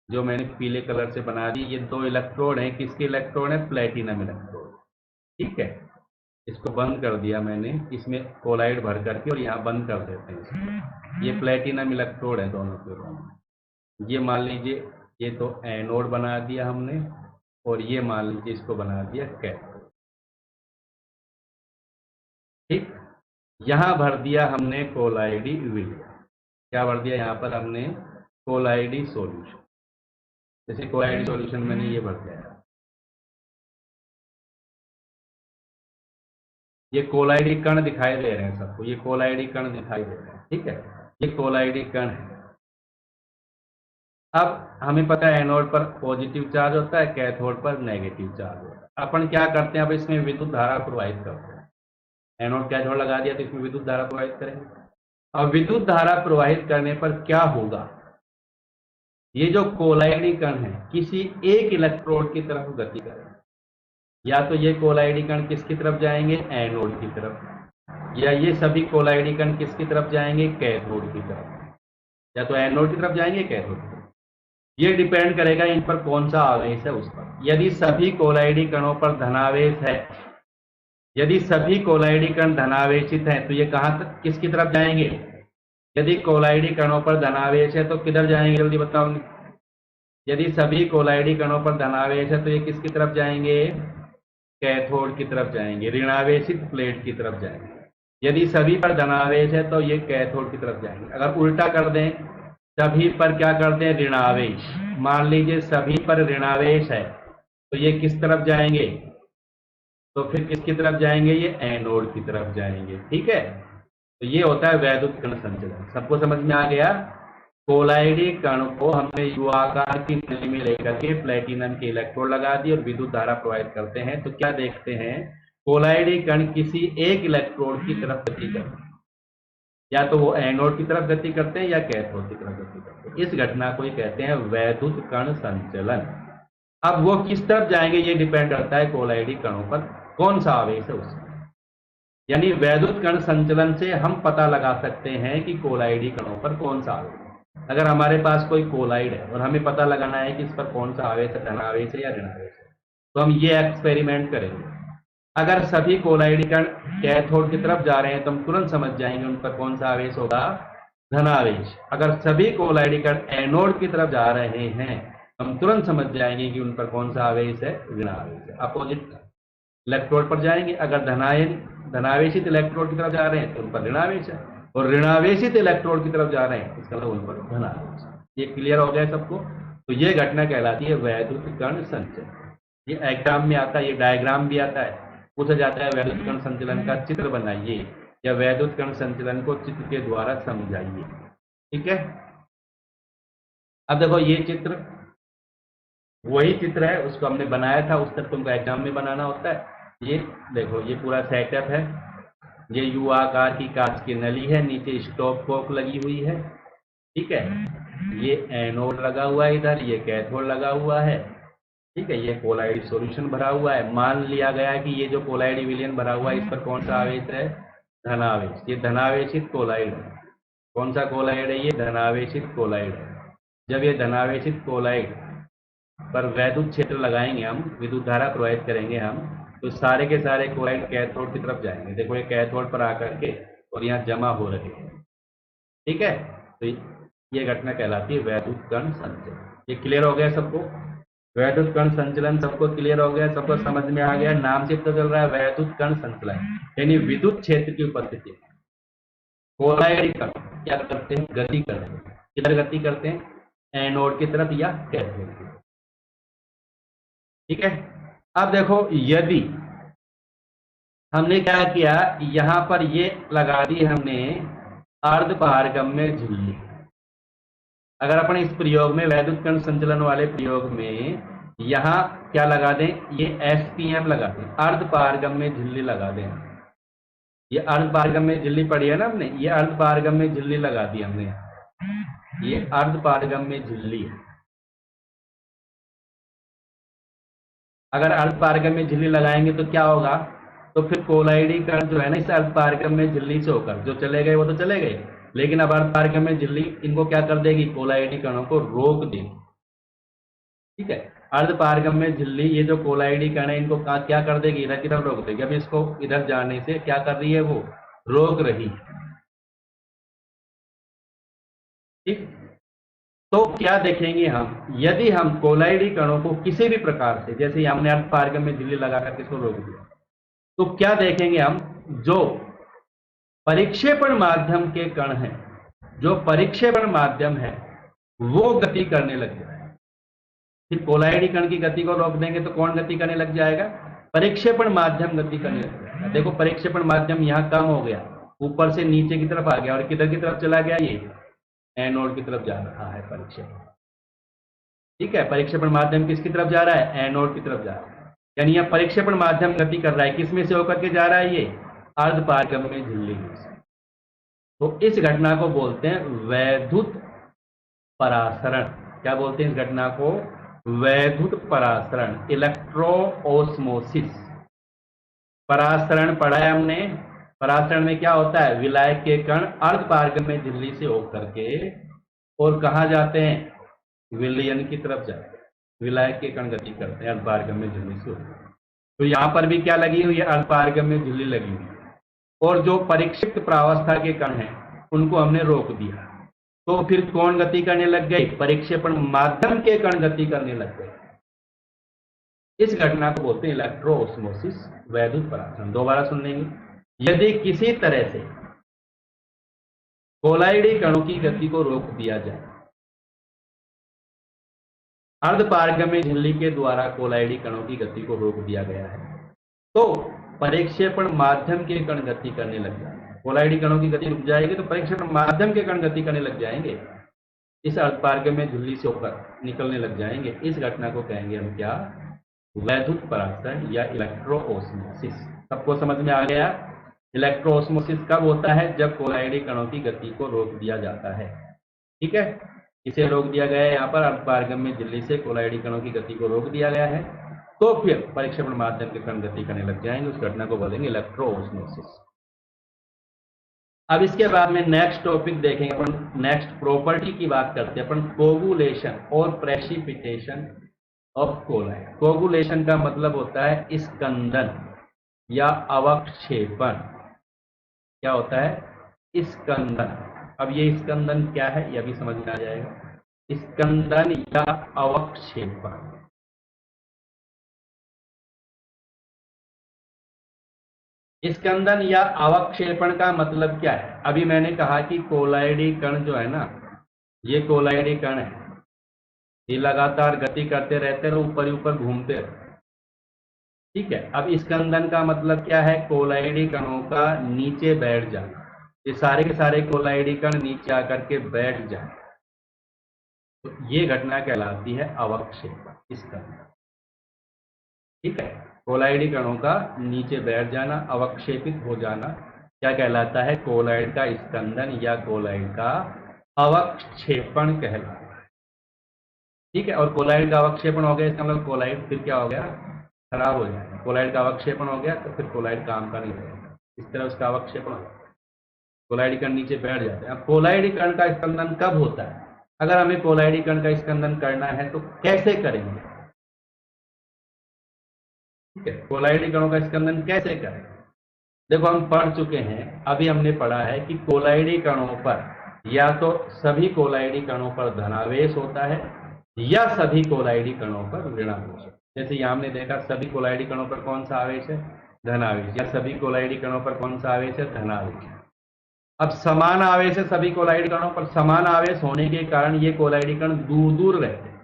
जो मैंने पीले कलर से बना दी। ये दो इलेक्ट्रोड है, किसके इलेक्ट्रोड है? Platinum electrode. ठीक है, इसको बंद कर दिया मैंने, इसमें कोलाइड भर करके, और यहाँ बंद कर देते हैं इसको। ये प्लेटिनम इलेक्ट्रोड है दोनों के दोनों। ये मान लीजिए ये तो एनोड बना दिया हमने, और ये मान लीजिए इसको बना दिया कैथोड। ठीक, यहां भर दिया हमने कोलाइडी विलियन। क्या भर दिया यहाँ पर हमने? कोलाइडी सॉल्यूशन। जैसे कोलाइडी सॉल्यूशन मैंने ये भर दिया। ये कोलाइडी कण दिखाई दे रहे हैं सबको, ये कोलाइडी कण दिखाई दे रहे हैं। ठीक है, ये कोलाइडी कण है। अब हमें पता है एनोड पर पॉजिटिव चार्ज होता है, कैथोड पर नेगेटिव चार्ज होता है। अपन क्या करते हैं? अब इसमें विद्युत धारा प्रवाहित करते हैं। एनोड कैथोड लगा दिया तो इसमें विद्युत धारा प्रवाहित करेंगे। अब विद्युत धारा प्रवाहित करने पर क्या होगा? ये जो कोलाइडी कण है किसी एक इलेक्ट्रोड की तरफ गति करेंगे। या तो ये कोलाइडी कण किसकी तरफ जाएंगे? एनोड की तरफ। या ये सभी कोलाइडी कण किसकी तरफ जाएंगे? कैथोड की तरफ। या तो एनोड की तरफ जाएंगे, कैथोड की तरफ। ये डिपेंड करेगा इन पर कौन सा आवेश है उस पर। यदि सभी कोलाइडी कणों पर धनावेश है, यदि सभी कोलाइडी कण धनावेशित हैं, तो ये कहां तक, किसकी तरफ जाएंगे? यदि कोलाइडी कणों पर धनावेश है तो किधर जाएंगे? जल्दी बताओ। यदि सभी कोलाइडी कणों पर धनावेश है तो ये किसकी तरफ जाएंगे? कैथोड की तरफ जाएंगे, ऋणावेशित प्लेट की तरफ जाएंगे। यदि सभी पर धनावेश है तो ये कैथोड की तरफ जाएंगे। अगर उल्टा कर दें, सभी पर क्या कर दें? ऋणावेश। मान लीजिए सभी पर ऋणावेश है तो ये किस तरफ जाएंगे? तो फिर किसकी तरफ जाएंगे? ये एनोड की तरफ जाएंगे। ठीक है, तो ये होता है वैद्युत कण संचलन। सबको समझ में आ गया? कोलाइडी कण को हमने यू आकार की नली में लेकर के प्लेटिनम के इलेक्ट्रोड लगा दिए और विद्युत धारा प्रवाहित करते हैं, तो क्या देखते हैं? कोलाइडी कण किसी एक इलेक्ट्रोड की तरफ गति करते हैं। या तो वो एनोड की तरफ गति करते हैं या कैथोड की तरफ गति करते हैं। इस घटना को ही कहते हैं वैद्युत कण संचलन। अब वो किस तरफ जाएंगे ये डिपेंड करता है कोलाइडी कणों पर कौन सा आवेश है उसमें। यानी वैद्युत कण संचलन से हम पता लगा सकते हैं कि कोलाइडी कणों पर कौन सा आवेश है। अगर हमारे पास कोई कोलाइड है और हमें पता लगाना है कि इस पर कौन सा आवेश है, धनावेश है या ऋणावेश है, तो हम ये एक्सपेरिमेंट करेंगे। अगर सभी कोलाइडी कण कैथोड की तरफ जा रहे हैं तो हम तुरंत समझ जाएंगे उन पर कौन सा आवेश होगा? धनावेश। अगर सभी कोलाइडी कण एनोड की तरफ जा रहे हैं हम तुरंत समझ जाएंगे कि उन पर कौन सा आवेश है? ऋणावेश है। अपोजिट इलेक्ट्रोड पर जाएंगे, अगर धनावेशित इलेक्ट्रोड की तरफ जा रहे हैं तो उन पर ऋणावेश है, और ऋणावेशित इलेक्ट्रोड की तरफ जा रहे हैं इसका मतलब उन पर धनावेश। ये क्लियर हो गया सबको? तो ये घटना कहलाती है वैद्युत कण संचलन। ये एग्जाम में आता है, ये डायग्राम भी आता है, पूछा जाता है वैद्युत कण संचलन का चित्र बनाइए या वैद्युत कण संचलन को चित्र के द्वारा समझाइए। ठीक है, अब देखो ये चित्र वही चित्र है, उसको हमने बनाया था, उस तक तुमको एग्जाम में बनाना होता है। ये देखो ये पूरा सेटअप है। ये यू आकार की कांच की नली है, नीचे स्टॉप कॉक लगी हुई है। ठीक है, ये एनोड लगा हुआ है, इधर ये कैथोड लगा हुआ है। ठीक है, ये कोलाइडी सॉल्यूशन भरा हुआ है। मान लिया गया कि ये जो कोलाइडी विलयन भरा हुआ है इस पर कौन सा आवेश है? धनावेश। ये धनावेशित कोलाइड है। कौन सा कोलाइड है? ये धनावेशित कोलाइड है। जब ये धनावेशित कोलाइड पर वैद्युत क्षेत्र लगाएंगे हम, विद्युत धारा प्रवाहित करेंगे हम, तो सारे के सारे कोलाइड कैथोड की तरफ जाएंगे। देखो ये कैथोड पर आकर के और यहाँ जमा हो रहे हैं। ठीक है, तो ये घटना कहलाती है वैद्युत कण संचलन। ये क्लियर हो गया सबको? वैद्युत कण संचलन सबको क्लियर हो गया? सबको समझ में आ गया? नाम से पता चल रहा है वैद्युत कण संचलन यानी विद्युत क्षेत्र की उपस्थिति। कोलाइड कण क्या करते हैं? गति करते हैं। किधर गति करते हैं? एनोड की तरफ या कैथोड की तरफ। ठीक है, अब देखो यदि हमने क्या किया, यहां पर ये लगा दी हमने अर्धपारगम्य झिल्ली। अगर अपन इस प्रयोग में वैद्युत कण संचलन वाले प्रयोग में यहां क्या लगा दें, ये SPM लगा दें, अर्धपारगम्य झिल्ली लगा दें। ये अर्धपारगम्य झिल्ली पड़ी है ना हमने, ये अर्धपारगम्य झिल्ली लगा दी हमने, ये अर्धपारगम्य झिल्ली। अगर अर्धपारगम्य झिल्ली लगाएंगे तो क्या होगा, तो फिर कोलाइडी कण जो है ना इस अर्धपारगम्य झिल्ली से होकर जो चले गए वो तो चले गए, लेकिन अब अर्धपारगम्य झिल्ली इनको क्या कर देगी, कोलाइडी कणों को रोक देगी। ठीक है, अर्धपारगम्य झिल्ली ये जो कोलाइडी कण है इनको क्या कर देगी, इधर की तरफ रोक देगी। अब इसको इधर जाने से क्या कर रही है, वो रोक रही है। ठीक, तो क्या देखेंगे हम, यदि हम कोलाइडी कणों को किसी भी प्रकार से, जैसे हमने अर्धपारगम्य झिल्ली लगाकर किसको रोक दिया, तो क्या देखेंगे हम, जो परिक्षेपण माध्यम के कण हैं, जो परिक्षेपण माध्यम है वो गति करने लग जाए। फिर कोलाइडी कण की गति को रोक देंगे तो कौन गति करने लग जाएगा, परिक्षेपण माध्यम गति करने लग जाएगा। देखो परिक्षेपण माध्यम यहां कम हो गया, ऊपर से नीचे की तरफ आ गया, और किधर की तरफ चला गया, ये एनोड की तरफ जा रहा है परिक्षेपण। ठीक है, परिक्षेपण माध्यम किसकी तरफ जा रहा है, एनोड की तरफ जा रहा है। यानी यह परिक्षेपण माध्यम गति कर रहा है, किसमें से होकर के जा रहा है, ये अर्धपारगम्य झिल्ली से। तो इस घटना को बोलते हैं वैद्युत परासरण। क्या बोलते हैं इस घटना को, वैद्युत परासरण, इलेक्ट्रोओस्मोसिस। परासरण पढ़ा है हमने, परासरण में क्या होता है, विलायक के कण अर्धपारगम्य झिल्ली से होकर के और कहां जाते हैं, विलयन की तरफ जाते हैं। विलायक के कण गति करते हैं अर्धपारगम्य झिल्ली से होकर। तो यहां पर भी क्या लगी हुई है, अर्धपारगम्य झिल्ली लगी हुई है, और जो परिक्षिप्त प्रावस्था के कण हैं उनको हमने रोक दिया। तो फिर कौन गति करने लग गई, परिक्षेपण माध्यम के कण गति करने लग गए। इस घटना को बोलते हैं इलेक्ट्रोओस्मोसिस, वैद्युत परासरण। दोबारा सुन लेंगे, यदि किसी तरह से कोलाइडी कणों की गति को रोक दिया जाए, अर्धपारगम्य झिल्ली के द्वारा कोलाइडी कणों की गति को रोक दिया गया है, तो परिक्षेपण माध्यम के कण गति करने लग जाएंगे। कोलाइडी कणों की गति रुक जाएगी तो परिक्षेपण माध्यम के कण गति करने लग जाएंगे, इस अर्धपारगम्य झिल्ली से होकर निकलने लग जाएंगे। इस घटना को कहेंगे हम क्या, वैद्युत परासरण या इलेक्ट्रोओस्मोसिस। सबको समझ में आ गया, इलेक्ट्रोओस्मोसिस कब होता है, जब कोलाइडी कणों की गति को रोक दिया जाता है। ठीक है, इसे रोक दिया गया है, यहाँ पर अर्धपारगम्य झिल्ली से कोलाइडी कणों की गति को रोक दिया गया है, तो फिर परिक्षेपण माध्यम के कण गति करने लग जाएंगे। उस घटना को बोलेंगे इलेक्ट्रोओस्मोसिस। अब इसके बाद में नेक्स्ट टॉपिक देखेंगे अपन, नेक्स्ट प्रॉपर्टी की बात करते हैं अपन, कोगुलेशन और प्रेसिपिटेशन ऑफ कोलाइड। कोगुलेशन का मतलब होता है स्कंदन या अवक्षेपण। क्या होता है, स्कंदन। अब ये स्कंदन क्या है यह भी समझ में आ जाएगा, स्कंदन या अवक्षेपण। स्कंदन या अवक्षेपण का मतलब क्या है, अभी मैंने कहा कि कोलाइडी कण जो है ना, ये कोलाइडी कण है, ये लगातार गति करते रहते हैं, ऊपर ही ऊपर घूमते रहते हैं। ठीक है, अब स्कंदन का मतलब क्या है, कोलाइडी कणों का नीचे बैठ जाना। ये सारे के सारे कोलाइडी कण नीचे आकर के बैठ जाए, तो ये घटना कहलाती है अवक्षेपण, स्कंदन। ठीक है, कोलाइडी कणों का नीचे बैठ जाना, अवक्षेपित हो जाना, क्या कहलाता है, कोलाइड का स्कंदन या कोलाइड का अवक्षेपण कहलाता है। ठीक है, और कोलाइड का अवक्षेपण हो गया इसका मतलब कोलाइड फिर क्या हो गया, खराब हो जाएगा। कोलाइड का अवक्षेपण हो गया तो फिर कोलाइड काम का नहीं रहेगा, इस तरह उसका अवक्षेपण हो गया, कोलाइडी कण नीचे बैठ जाते हैं। अब कोलाइडी कण का स्कंदन कब होता है, अगर हमें कोलाइडी कण का स्कंदन करना है तो कैसे करेंगे। ठीक है, कोलाइडी कणों का स्कंदन कैसे करें, देखो हम पढ़ चुके हैं, अभी हमने पढ़ा है कि कोलाइडी कणों पर या तो सभी कोलाइडी कणों पर धनावेश होता है या सभी कोलाइडी कणों पर ऋणावेश। जैसे यहाँ हमने देखा सभी कोलाइडी कणों पर कौन सा आवेश है, धनावेश, या सभी कोलाइडी कणों पर कौन सा आवेश है, धनावेश। अब समान आवेश है सभी कोलाइडी कणों पर, समान आवेश होने के कारण ये कोलाइडी कण दूर दूर रहते हैं।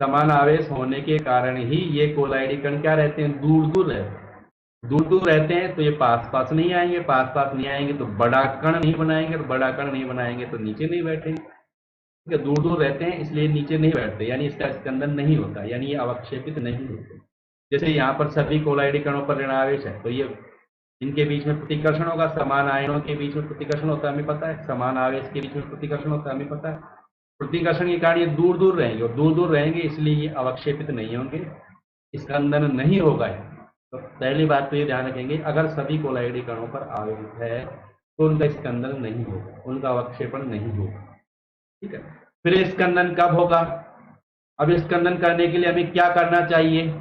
समान आवेश होने के कारण ही ये कोलाइडी कण क्या रहते हैं, दूर दूर रहते हैं। दूर दूर रहते हैं तो ये पास पास नहीं आएंगे, पास पास नहीं आएंगे तो बड़ा कण नहीं बनाएंगे, तो बड़ा कण नहीं बनाएंगे तो नीचे नहीं बैठेंगे। ठीक है, दूर दूर रहते हैं इसलिए नीचे नहीं बैठते, यानी इसका स्कंदन नहीं होता, यानी ये अवक्षेपित नहीं होते। जैसे यहाँ पर सभी कोलाइडी कणों पर ऋणावेश है तो ये इनके बीच में प्रतिकर्षण होगा, समान आयनों के बीच में प्रतिकर्षण होता है हमें पता है, समान आवेश के बीच में प्रतिकर्षण होता है हमें पता है। प्रतिकर्षण के कारण ये दूर दूर रहेंगे, और दूर दूर रहेंगे इसलिए ये अवक्षेपित नहीं होंगे, स्कंदन नहीं होगा। तो पहली बात तो ये ध्यान रखेंगे, अगर सभी कोलाइडी कणों पर आवेश है तो उनका स्कंदन नहीं होगा, उनका अवक्षेपण नहीं होगा। ठीक है, फिर स्कंदन कब होगा? अब स्कंदन करने के लिए हमें क्या करना चाहिए?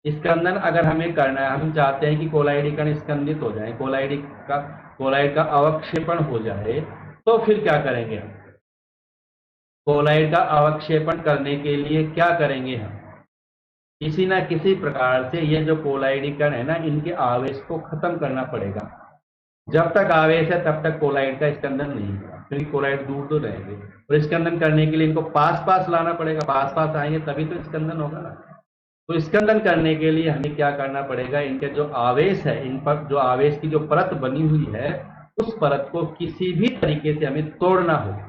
स्कंदन अगर हमें करना है, हम चाहते हैं कि कोलाइडी कण स्कंदित हो जाए, कोलाइड का अवक्षेपण हो जाए, तो फिर क्या करेंगे हम? कोलाइड का अवक्षेपण करने के लिए क्या करेंगे हम? किसी ना किसी प्रकार से ये जो कोलाइडी कण है ना, इनके आवेश को खत्म करना पड़ेगा। जब तक आवेश है तब तक कोलाइड का स्कंदन नहीं होगा, क्योंकि कोलाइड दूर दूर रहेंगे, और स्कंदन करने के लिए इनको पास पास लाना पड़ेगा, पास पास आएंगे तभी तो स्कंदन होगा ना। तो स्कंदन करने के लिए हमें क्या करना पड़ेगा? इनके जो आवेश है, इन पर जो आवेश की जो परत बनी हुई है, उस परत को किसी भी तरीके से हमें तोड़ना होगा।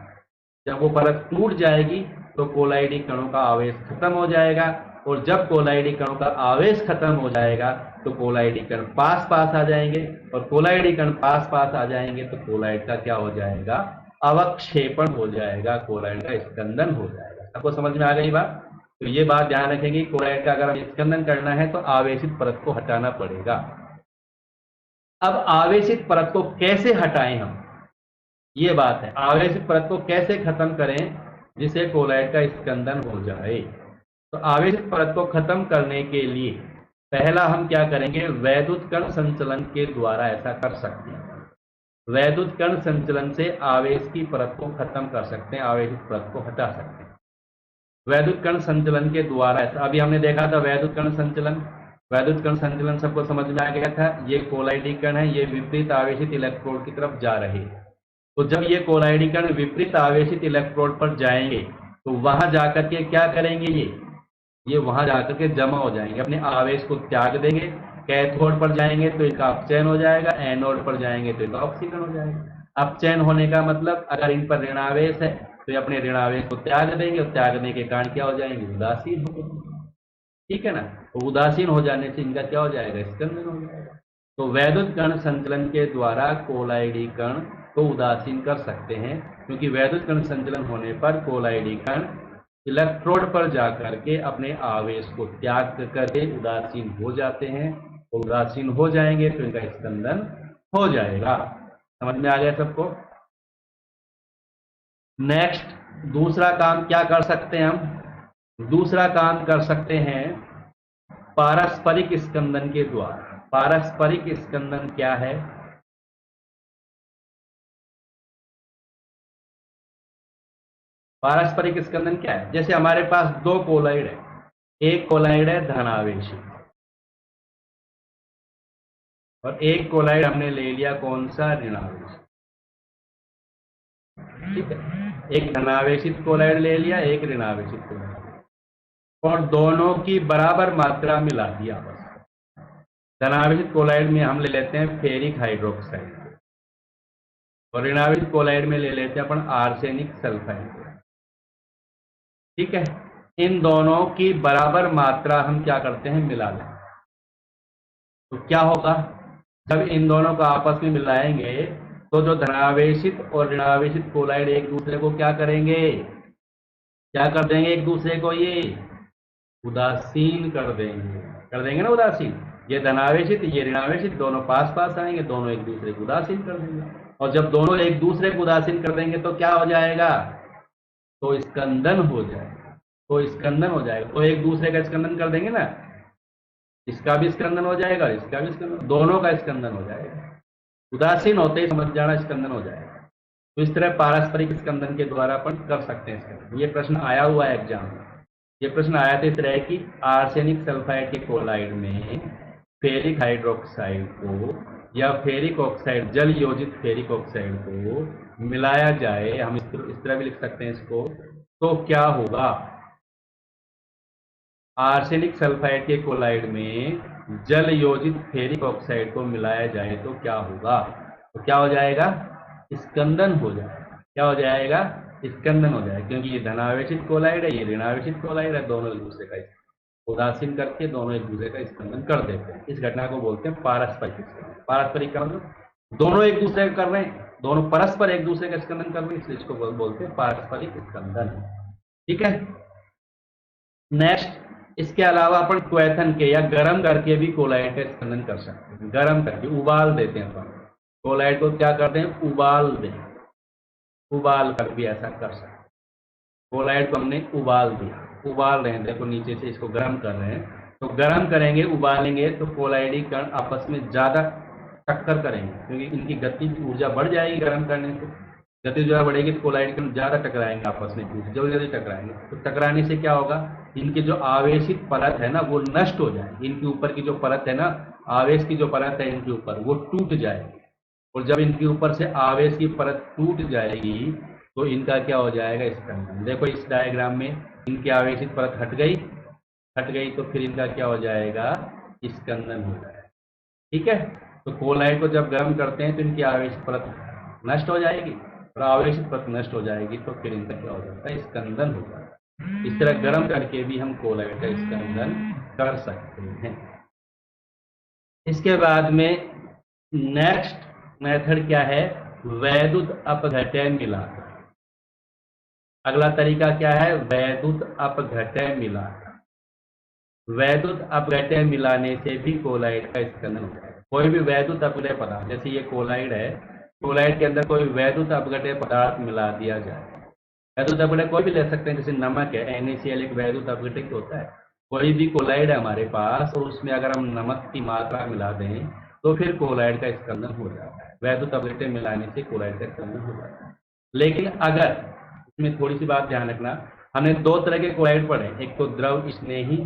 जब वो परत टूट जाएगी तो कोलाइडी कणों का आवेश खत्म हो जाएगा, और जब कोलाइडी कणों का आवेश खत्म हो जाएगा तो कोलाइडी कण पास पास आ जाएंगे, और कोलाइडी कण पास पास आ जाएंगे तो कोलाइड का क्या हो जाएगा? अवक्षेपण हो जाएगा, कोलाइड का स्कंदन हो जाएगा। सबको समझ में आ गई बात? तो ये बात ध्यान रखेंगे, कोलाइड का अगर हमें स्कंदन करना है तो आवेशित परत को हटाना पड़ेगा। अब आवेशित परत को कैसे हटाएं हम, ये बात है। आवेशित परत को कैसे खत्म करें जिससे कोलाइड का स्कंदन हो जाए? तो आवेशित परत को खत्म करने के लिए पहला हम क्या करेंगे? वैद्युत कण संचलन के द्वारा ऐसा कर सकते हैं। वैद्युत कण संचलन से आवेश की परत को खत्म कर सकते हैं, आवेशित परत को हटा सकते हैं वैद्युत कण संचलन के द्वारा। ऐसा अभी हमने देखा था वैद्युत कण संचलन। वैद्युत कण संचलन सबको समझ में आ गया था। ये कोलाइडी कण है, ये विपरीत आवेशित इलेक्ट्रोड की तरफ जा रहे हैं। तो जब ये कोलाइडी कण विपरीत आवेशित इलेक्ट्रोड पर जाएंगे तो वहां जाकर के क्या करेंगे? ये वहां जाकर के जमा हो जाएंगे, अपने आवेश को त्याग देंगे। कैथोड पर जाएंगे तो इनका अपचयन हो जाएगा, एनोड पर जाएंगे तो इनका ऑक्सीकरण हो जाएगा। अपचयन होने का मतलब अगर इन पर ऋणावेश है तो ये अपने ऋणावेश को त्याग देंगे, और त्यागने के कारण क्या हो जाएंगे? उदासीन हो जाएंगे। ठीक है ना? तो उदासीन हो जाने से इनका क्या हो जाएगा? स्कंदन हो जाएगा। तो वैद्युत कण संचलन के द्वारा कोलाइडी कण को उदासीन कर सकते हैं, क्योंकि वैद्युत कण संचलन होने पर कोलाइडी कण इलेक्ट्रोड पर जाकर के अपने आवेश को त्याग करके उदासीन हो जाते हैं। तो उदासीन हो जाएंगे तो इनका स्कंदन हो जाएगा। समझ में आ गया सबको? नेक्स्ट दूसरा काम क्या कर सकते हैं हम? दूसरा काम कर सकते हैं पारस्परिक स्कंदन के द्वारा। पारस्परिक स्कंदन क्या है? पारस्परिक स्कंदन क्या है? जैसे हमारे पास दो कोलाइड है, एक कोलाइड है धनावेशी और एक कोलाइड हमने ले लिया कौन सा? ऋणावेशी। ठीक है, एक धनावेशित कोलाइड ले लिया, एक ऋणावेशित कोलाइड, और दोनों की बराबर मात्रा मिला दिया। बस धनावेशित कोलाइड में हम ले लेते हैं फेरिक हाइड्रोक्साइड, और ऋणावेशित कोलाइड में ले लेते हैं अपन आर्सेनिक सल्फाइड। ठीक है, इन दोनों की बराबर मात्रा हम क्या करते हैं? मिला लें। तो क्या होगा? जब इन दोनों को आपस में मिलाएंगे तो जो धनावेशित और ऋणावेशित कोलाइड एक दूसरे को क्या करेंगे? क्या कर देंगे एक दूसरे को? ये उदासीन कर देंगे ना, उदासीन। ये धनावेशित ये ऋणावेशित दोनों पास पास आएंगे, दोनों एक दूसरे को उदासीन कर देंगे, और जब दोनों एक दूसरे को उदासीन कर देंगे तो क्या हो जाएगा? तो स्कंदन हो जाएगा। तो स्कंदन हो जाएगा, तो एक दूसरे का स्कंदन कर देंगे ना, इसका भी स्कंदन हो जाएगा, इसका भी स्कंदन, दोनों का स्कंदन हो जाएगा। उदासीन होते ही समझ जाना स्कंदन हो जाएगा। तो इस तरह पारस्परिक स्कंदन के द्वारा अपन कर सकते हैं स्कंदन। ये प्रश्न आया हुआ है एग्जाम में। ये प्रश्न आया था इस तरह की, आर्सेनिक सल्फाइड के कोलाइड में फेरिक हाइड्रोक्साइड को या फेरिक ऑक्साइड, जल योजित फेरिक ऑक्साइड को मिलाया जाए, हम इस तरह भी लिख सकते हैं इसको, तो क्या होगा? आर्सेनिक सल्फाइड के क्लोराइड में जल योजित फेरिक ऑक्साइड को मिलाया जाए तो क्या होगा? तो क्या हो जाएगा? स्कंदन हो जाएगा। क्या हो जाएगा? स्कंदन हो जाएगा, क्योंकि ये धनावेशित क्लोराइड है, ये ऋणावेशित क्लोराइड है, दोनों एक दूसरे का उदासीन करके दोनों एक दूसरे का स्कंदन कर देते हैं। इस घटना को बोलते हैं पारस्परिक स्कंदन। पारस्परिक का मतलब दोनों एक दूसरे का कर रहे हैं, दोनों परस्पर एक दूसरे का स्कंदन कर रहे हैं, इसलिए इसको बोलते हैं पारस्परिक स्कंदन। ठीक है। नेक्स्ट, इसके अलावा अपन क्वेथन के या गर्म करके भी क्लोराइड का स्कंदन कर सकते हैं। गर्म करके उबाल देते हैं अपन क्लोराइड को, क्या करते हैं? उबाल दें। उबाल कर भी ऐसा कर सकते हैं। क्लोराइड को हमने उबाल दिया, उबाल रहे हैं, देखो नीचे से इसको गर्म कर रहे हैं, तो गर्म करेंगे, उबालेंगे तो क्लोराइडी कण आपस में ज्यादा टक्कर करेंगे, क्योंकि इनकी गति की ऊर्जा बढ़ जाएगी गर्म करने से। गति ऊर्जा बढ़ेगी तो क्लोराइड कण ज्यादा टकराएंगे आपस में, जल्दी टकराएंगे। तो टकराने से क्या होगा? इनकी जो आवेशित परत है ना वो नष्ट हो जाएगी। इनके ऊपर की जो परत है ना, आवेश की जो परत है इनके ऊपर, वो टूट जाएगी। और जब इनके ऊपर से आवेश की परत टूट जाएगी तो इनका क्या हो जाएगा? स्कंदन। देखो इस डायग्राम में इनकी आवेशित परत हट गई तो फिर इनका क्या हो जाएगा? स्कंदन हो जाएगा। ठीक है। तो क्लोराइड को जब गर्म करते हैं तो इनकी आवेशित परत नष्ट हो जाएगी, और आवेशित परत नष्ट हो जाएगी तो फिर इनका क्या हो जाता है? स्कंदन हो जाता है। इस तरह गर्म करके भी हम क्लोराइड का स्कंदन कर सकते हैं। इसके बाद में नेक्स्ट मेथड क्या है? वैद्युत अपघटय मिलाकर। अगला तरीका क्या है? वैद्युत अपघटय मिलाकर। वैद्युत अपघटय मिलाने से भी क्लोराइड का स्कंदन हो जाएगा। कोई भी वैद्युत अपघटय पदार्थ, जैसे ये क्लोराइड है, क्लोराइड के अंदर कोई वैद्युत अपघटय पदार्थ मिला दिया जाए। वैद्युत अपघटय कोई भी ले सकते हैं, जैसे नमक है, NaCl एक वैद्युत अपघटय होता है। कोई भी क्लोराइड है हमारे पास और उसमें अगर हम नमक की मात्रा मिला दें तो फिर क्लोराइड का स्कंदन हो जाता है। वैद्युत अपघटय मिलाने से क्लोराइड का स्कंदन हो जाता है। लेकिन अगर इसमें थोड़ी सी बात ध्यान रखना, हमने दो तरह के क्लोराइड पढ़े, एक तो द्रव स्नेही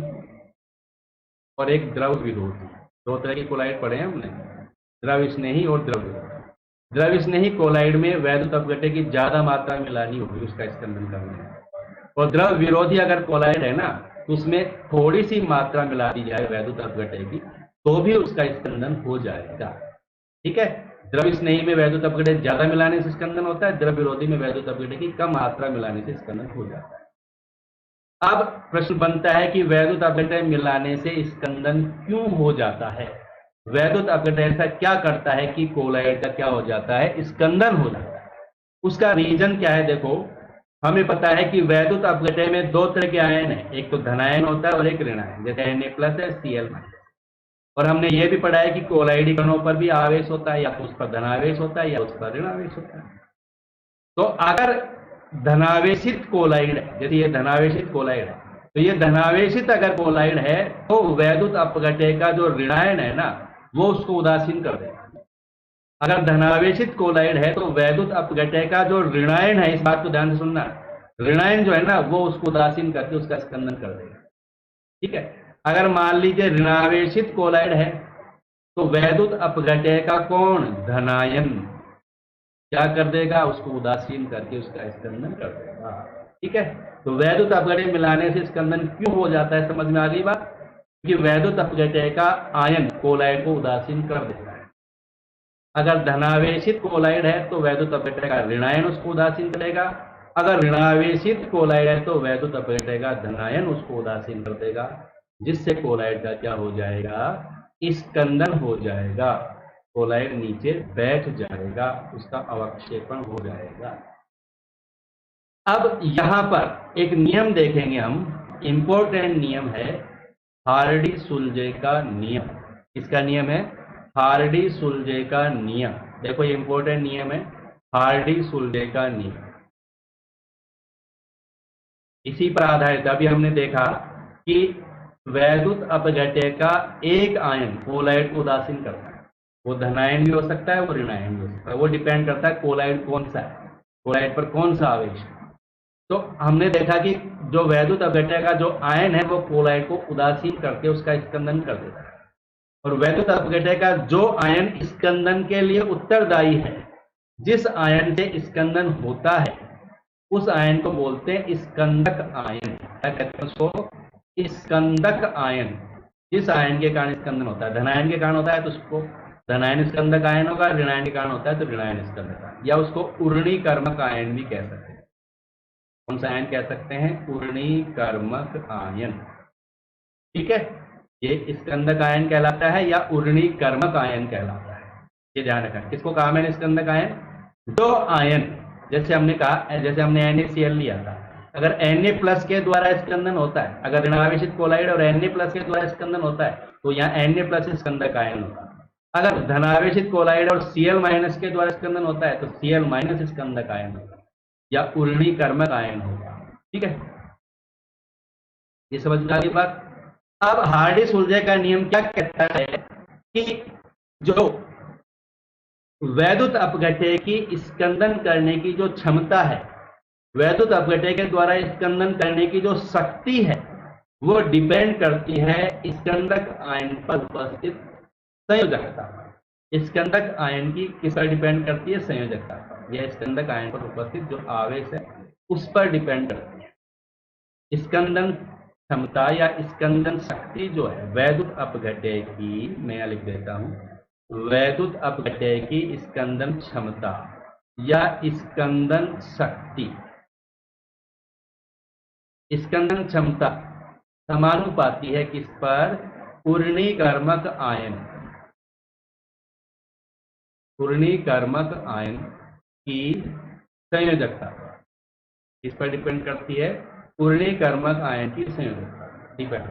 और एक द्रव विरोधी। दो तरह के क्लोराइड पढ़े हैं हमने, द्रव स्नेही और द्रव विरोधी। द्रव स्नेही क्लोराइड में वैद्युत अपघटय की ज्यादा मात्रा मिलानी होगी उसका स्कंदन करने में, और द्रव विरोधी अगर क्लोराइड है ना तो उसमें थोड़ी सी मात्रा मिला दी जाए वैद्युत अपघटय की तो भी उसका स्कंदन हो जाएगा। ठीक है। द्रव स्नेही में वैद्युत अपघटय ज्यादा मिलाने से स्कंदन होता है, द्रव विरोधी में वैद्युत अपघटय की कम मात्रा मिलाने से स्कंदन हो जाता है। अब प्रश्न बनता है कि वैद्युत अपघटय मिलाने से स्कंदन क्यों हो जाता है? वैद्युत अपघटय ऐसा क्या करता है कि क्लोराइड का क्या हो जाता है? स्कंदन हो जाता है। उसका रीजन क्या है? देखो, हमें पता है कि वैद्युत अपघटय में दो तरह के आयन है, एक तो धनायन होता है और एक ऋणायन, जैसे Na+ है, Cl-। और हमने ये भी पढ़ा है कि क्लोराइडी कणों पर भी आवेश होता है, या तो उस पर धनावेश होता है या उस पर ऋणावेश होता है। तो अगर धनावेशित क्लोराइड है, जैसे ये धनावेशित क्लोराइड है, तो ये धनावेशित अगर क्लोराइड है तो वैद्युत अपघटय का जो ऋणायन है ना वो उसको उदासीन कर देगा। अगर धनावेशित क्लोराइड है तो वैद्युत अपघटय का जो ऋणायन है, इस बात को ध्यान से सुनना, ऋणायन जो है ना वो उसको उदासीन करके उसका स्कंदन कर देगा। ठीक है। अगर मान लीजिए ऋणावेशित क्लोराइड है तो वैद्युत अपघटय का कौन? धनायन क्या कर देगा? उसको उदासीन करके उसका स्कंदन कर देगा। ठीक है। तो वैद्युत अपघटय मिलाने से स्कंदन क्यों हो जाता है? समझ में आ गई बात? क्योंकि वैद्युत अपघटय का आयन क्लोराइड को उदासीन कर देता है। अगर धनावेशित क्लोराइड है तो वैद्युत अपघटय का ऋणायन उसको उदासीन करेगा, अगर ऋणावेशित क्लोराइड है तो वैद्युत अपघटय का धनायन उसको उदासीन कर देगा, जिससे क्लोराइड का क्या हो जाएगा? स्कंदन हो जाएगा। क्लोराइड नीचे बैठ जाएगा, उसका अवक्षेपण हो जाएगा। अब यहां पर एक नियम देखेंगे हम, इंपॉर्टेंट नियम है, हार्डी-सुलजे का नियम। किसका नियम है? हार्डी-सुलजे का नियम। देखो ये इंपॉर्टेंट नियम है, हार्डी-सुलजे का नियम। इसी पर आधारित अभी हमने देखा कि वैद्युत अपघटय का एक आयन क्लोराइड को उदासीन करता है, वो धनायन भी हो सकता है, वो ऋणायन भी हो सकता है, वो डिपेंड करता है क्लोराइड कौन सा है, क्लोराइड पर कौन सा आवेश है। तो हमने देखा कि जो वैद्युत अपघटय का जो आयन है वो क्लोराइड को उदासीन करके उसका स्कंदन कर देता है, और वैद्युत अपघटय का जो आयन स्कंदन के लिए उत्तरदायी है, जिस आयन से स्कंदन होता है उस आयन को बोलते हैं स्कंदक आयन। क्या कहते हैं उसको? स्कंदक आयन, जिस आयन के कारण स्कंदन होता है, धनायन के कारण होता है तो उसको धनायन स्कंदक आयन होगा, ऋणायन के कारण होता है तो ऋणायन स्कंदक आयन, या उसको उर्णीकर्मक आयन भी कह सकते हैं। कौन सा आयन कह सकते हैं? उर्णीकर्मक आयन। ठीक है, ये स्कंदक आयन कहलाता है या उर्णीकर्मक आयन कहलाता है, ये ध्यान रखना। किसको कहा मैंने स्कंदक आयन? जो आयन, जैसे हमने कहा, जैसे हमने NaCl लिया था, अगर Na+ के द्वारा स्कंदन होता है, अगर ऋणावेशित कोलाइड और Na+ के द्वारा स्कंदन होता है तो यहाँ Na+ स्कंदक आयन होगा। अगर धनावेशित कोलाइड और Cl- के द्वारा स्कंदन होता है तो Cl- स्कंदक आयन होगा या उर्णीकर्मक आयन होगा। ठीक है, ये समझ में आ गई बात। अब हार्डी-सुलजे का नियम क्या कहता है कि जो वैद्युत अपघट्य की स्कंदन करने की जो क्षमता है, वैद्युत अपघट्य के द्वारा स्कंदन करने की जो शक्ति है, वो डिपेंड करती है स्कंदक आयन पर उपस्थित संयोजकता पर। स्कंदक आयन की किस पर डिपेंड करती है? संयोजकता पर। यह स्कंदक आयन पर उपस्थित जो आवेश है उस पर डिपेंड करती है। स्कंदन क्षमता या स्कंदन शक्ति जो है वैद्युत अपघट्य की, मैं यहाँ लिख देता हूं, वैद्युत अपघट्य की स्कंदन क्षमता या स्कंदन शक्ति, स्कंदन क्षमता समानुपाती है किस पर? उर्णीकर्मक आयन, उर्णीकर्मक आयन की संयोजकता पर। किस पर डिपेंड करती है? उर्णीकर्मक आयन की संयोजकता डिपेंड।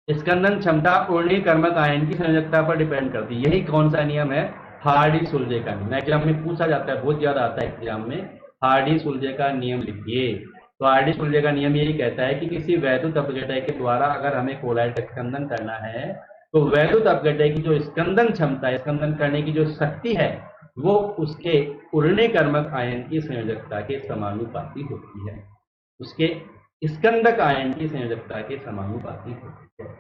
स्कंदन क्षमता उर्णीकर्मक आयन की संयोजकता पर डिपेंड करती है। यही कौन सा नियम है? हार्डी-सुलजे का नियम। एग्जाम में पूछा जाता है, बहुत ज्यादा आता है एग्जाम में, हार्डी-सुलजे का नियम लिखिए। तो हार्डी-सुलजे का नियम यही कहता है कि किसी वैद्युत अपघट्य के द्वारा अगर हमें कोलाइड का स्कंदन करना है तो वैद्युत अपघट्य की जो स्कंदन क्षमता है, स्कंदन करने की जो शक्ति है, वो उसके उर्णीकर्मक आयन की संयोजकता के समानुपाती होती है, उसके स्कंदक आयन की संयोजकता के समानुपाती होती है।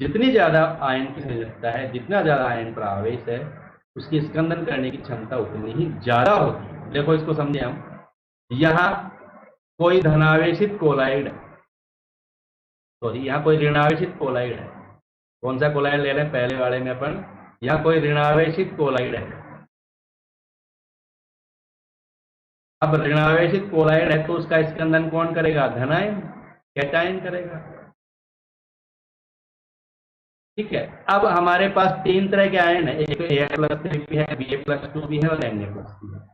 जितनी ज्यादा आयन की संयोजकता है, जितना ज्यादा आयन पर आवेश है, उसकी स्कंदन करने की क्षमता उतनी ही ज्यादा होती है। देखो इसको समझे हम, यहाँ कोई धनावेशित कोलाइड है, सॉरी यहाँ कोई ऋणावेशित कोलाइड है। कौन सा कोलाइड ले रहे हैं? पहले वाले में अपन, यहाँ कोई ऋणावेशित कोलाइड है। अब ऋणावेशित कोलाइड है तो उसका स्कंदन कौन करेगा? धनायन, कैटायन करेगा। ठीक है, अब हमारे पास तीन तरह के आयन है, एक Al+3 भी है, Ba+2 भी है और Na+ भी है।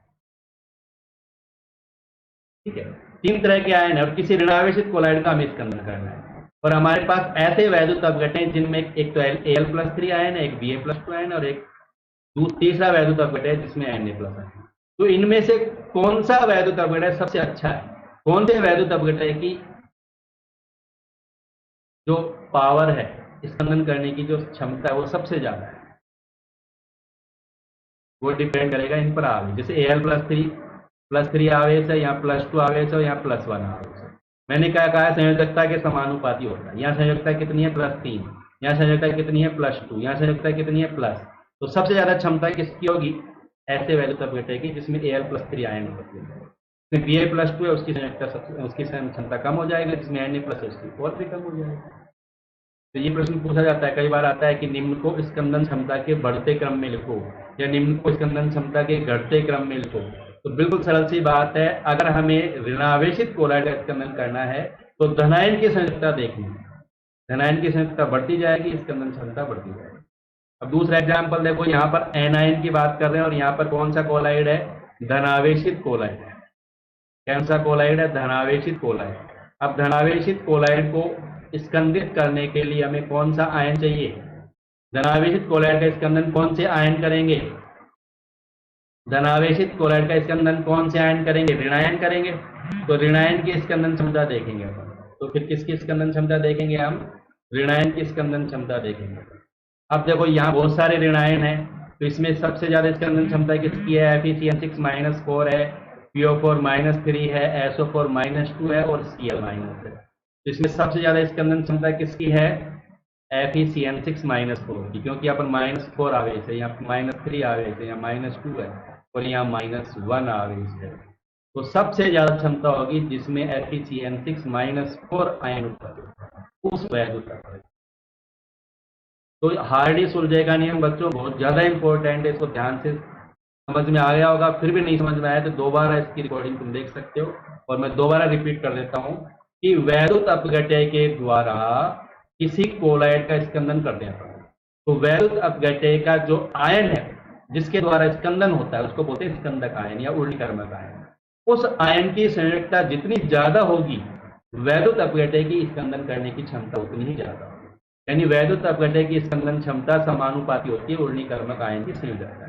ठीक है, तीन तरह के आयन है और किसी ऋणावेशित कोलाइड का हमें स्कंदन करना है। और हमारे पास ऐसे वैद्युत अपघट्य हैं जिनमें एक तो Al+3 आयन है, एक Ba+2 आयन और एक तीसरा वैद्युत अपघट्य है जिसमें Na+ है। तो इनमें से कौन सा वैद्युत अपघट्य सबसे अच्छा है? कौन से वैद्युत अपघट्य की जो पावर है, स्कंदन करने की जो क्षमता है वो सबसे ज्यादा है? वो डिपेंड करेगा इन पर आवेश। जैसे Al+3 आवेश है, यहाँ +2 आवेश है, यहाँ +1 आवेश है। मैंने क्या कहा? संयोजकता के समानुपाती होता है। यहाँ संयोजकता कितनी है? +3। यहाँ संयोजकता कितनी है? +2। यहाँ संयोजकता कितनी है? प्लस। तो सबसे ज्यादा क्षमता किसकी होगी? ऐसे वैद्युत अपघट्य की जिसमें Al+3 आयन होती है। जिसमें Ba+2 है उसकी संयोजकता, उसकी क्षमता कम हो जाएगी, जिसमें Na+ है उसकी और भी कम हो जाएगी। तो ये प्रश्न पूछा जाता है, कई बार आता है कि निम्न को स्कंदन क्षमता के बढ़ते क्रम में लिखो या निम्न को स्कंदन क्षमता के घटते क्रम में लिखो। तो बिल्कुल सरल सी बात है, अगर हमें ऋणावेशित कोलाइड का स्कंदन करना है तो धनायन की संयोजकता देखनी है। धनायन की संयोजकता बढ़ती जाएगी, स्कंदन क्षमता बढ़ती जाएगी। अब दूसरा एग्जाम्पल देखो, यहाँ पर एनायन की बात कर रहे हैं और यहाँ पर कौन सा कोलाइड है? धनावेशित कोलाइड है। कौन सा कोलाइड है? धनावेशित कोलाइड। अब धनावेशित कोलाइड को स्कंदित करने के लिए हमें कौन सा आयन चाहिए? धनावेशित कोलाइड का स्कंदन कौन से आयन करेंगे? धनावेशित कोलाइड का स्कंदन कौन से आयन करेंगे? ऋणायन करेंगे। तो ऋणायन की स्कंदन क्षमता देखेंगे अपन। तो फिर किसकी स्कंदन क्षमता देखेंगे हम? ऋणायन की स्कंदन क्षमता देखेंगे। अब देखो यहाँ बहुत सारे ऋणायन है, तो इसमें सबसे ज्यादा स्कंदन क्षमता किसकी है? FeCN6-4 है, PO4-3 है, SO4-2 है और Cl- है। तो इसमें सबसे ज्यादा स्कंदन क्षमता किसकी है? FeCN6-4 की, क्योंकि यहाँ पर -4 आवेश है, यहाँ -3 आवेश है, यहाँ -2 है और यहाँ -1 आवेश है। तो सबसे ज्यादा क्षमता होगी जिसमें FeCN6-4 आयन उत्पत्ति होता है। उस वैद्युत अपघट्य। तो हार्डी-सुलजे का नियम बच्चों बहुत ज्यादा इंपॉर्टेंट है, इसको ध्यान से समझ में आ गया होगा। फिर भी नहीं समझ में आया तो दोबारा इसकी रिकॉर्डिंग तुम देख सकते हो, और मैं दोबारा रिपीट कर देता हूं कि वैद्युत अपघट्य के द्वारा किसी कोलाइड का स्कंदन कर देना। तो वैद्युत अपघट्य का जो आयन है जिसके द्वारा स्कंदन होता है उसको बोलते हैं स्कंदक आयन या उर्णीकर्मक आयन। उस आयन की संयोजकता जितनी ज्यादा होगी वैद्युत अपघट्य की स्कंदन करने की क्षमता उतनी ही ज्यादा होगी। यानी वैद्युत अपघट्य की स्कंदन क्षमता समानुपाती होती है उर्णीकर्मक आयन की संयोजकता।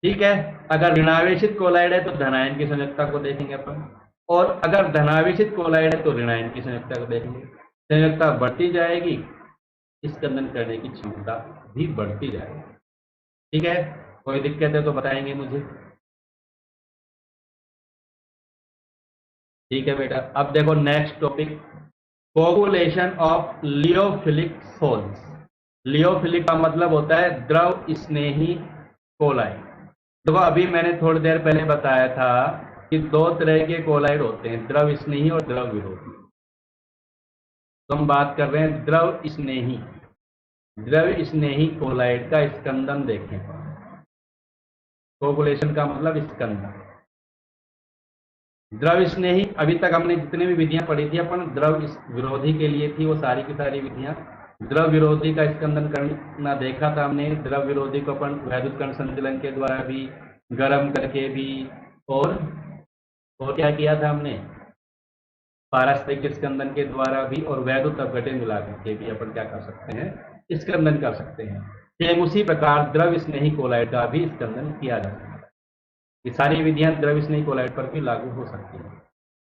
ठीक है, अगर ऋणावेशित कोलाइड है तो धनायन की संयोजकता को देखेंगे अपन, और अगर धनावेशित कोलाइड है तो ऋणायन की संयोजकता को देखेंगे। संयोजकता बढ़ती जाएगी, स्कंदन करने की क्षमता भी बढ़ती जाएगी। ठीक है, कोई दिक्कत है तो बताएंगे मुझे। ठीक है बेटा, अब देखो next topic, coagulation of lyophilic sols. Lyophilic का मतलब होता है द्रव स्नेही कोलाइड। देखो अभी मैंने थोड़ी देर पहले बताया था कि दो तरह के कोलाइड होते हैं, द्रव स्नेही और द्रव विरोधी। तो हम बात कर रहे हैं द्रव स्नेही। द्रव स्नेही कोलाइड का स्कंदन देखें। कोगुलेशन का मतलब स्कंदन। द्रव स्नेही, अभी तक हमने जितनी भी विधियां पढ़ी थी अपन द्रव विरोधी के लिए थी, वो सारी की सारी विधियां। द्रव विरोधी का स्कंदन करना देखा था हमने। द्रव विरोधी को अपन वैद्युत कण संचलन के द्वारा भी, गर्म करके भी, और क्या किया था हमने, पारस्परिक स्कंदन के द्वारा भी, और वैद्युत अपघट्य मिलाकर के भी अपन क्या कर सकते हैं, स्कंदन कर सकते हैं। सेम उसी प्रकार द्रव स्नेही कोलाइड का भी स्कंदन किया जा सकता है। ये सारी विधियां द्रव स्नेही कोलाइड पर भी लागू हो सकती है,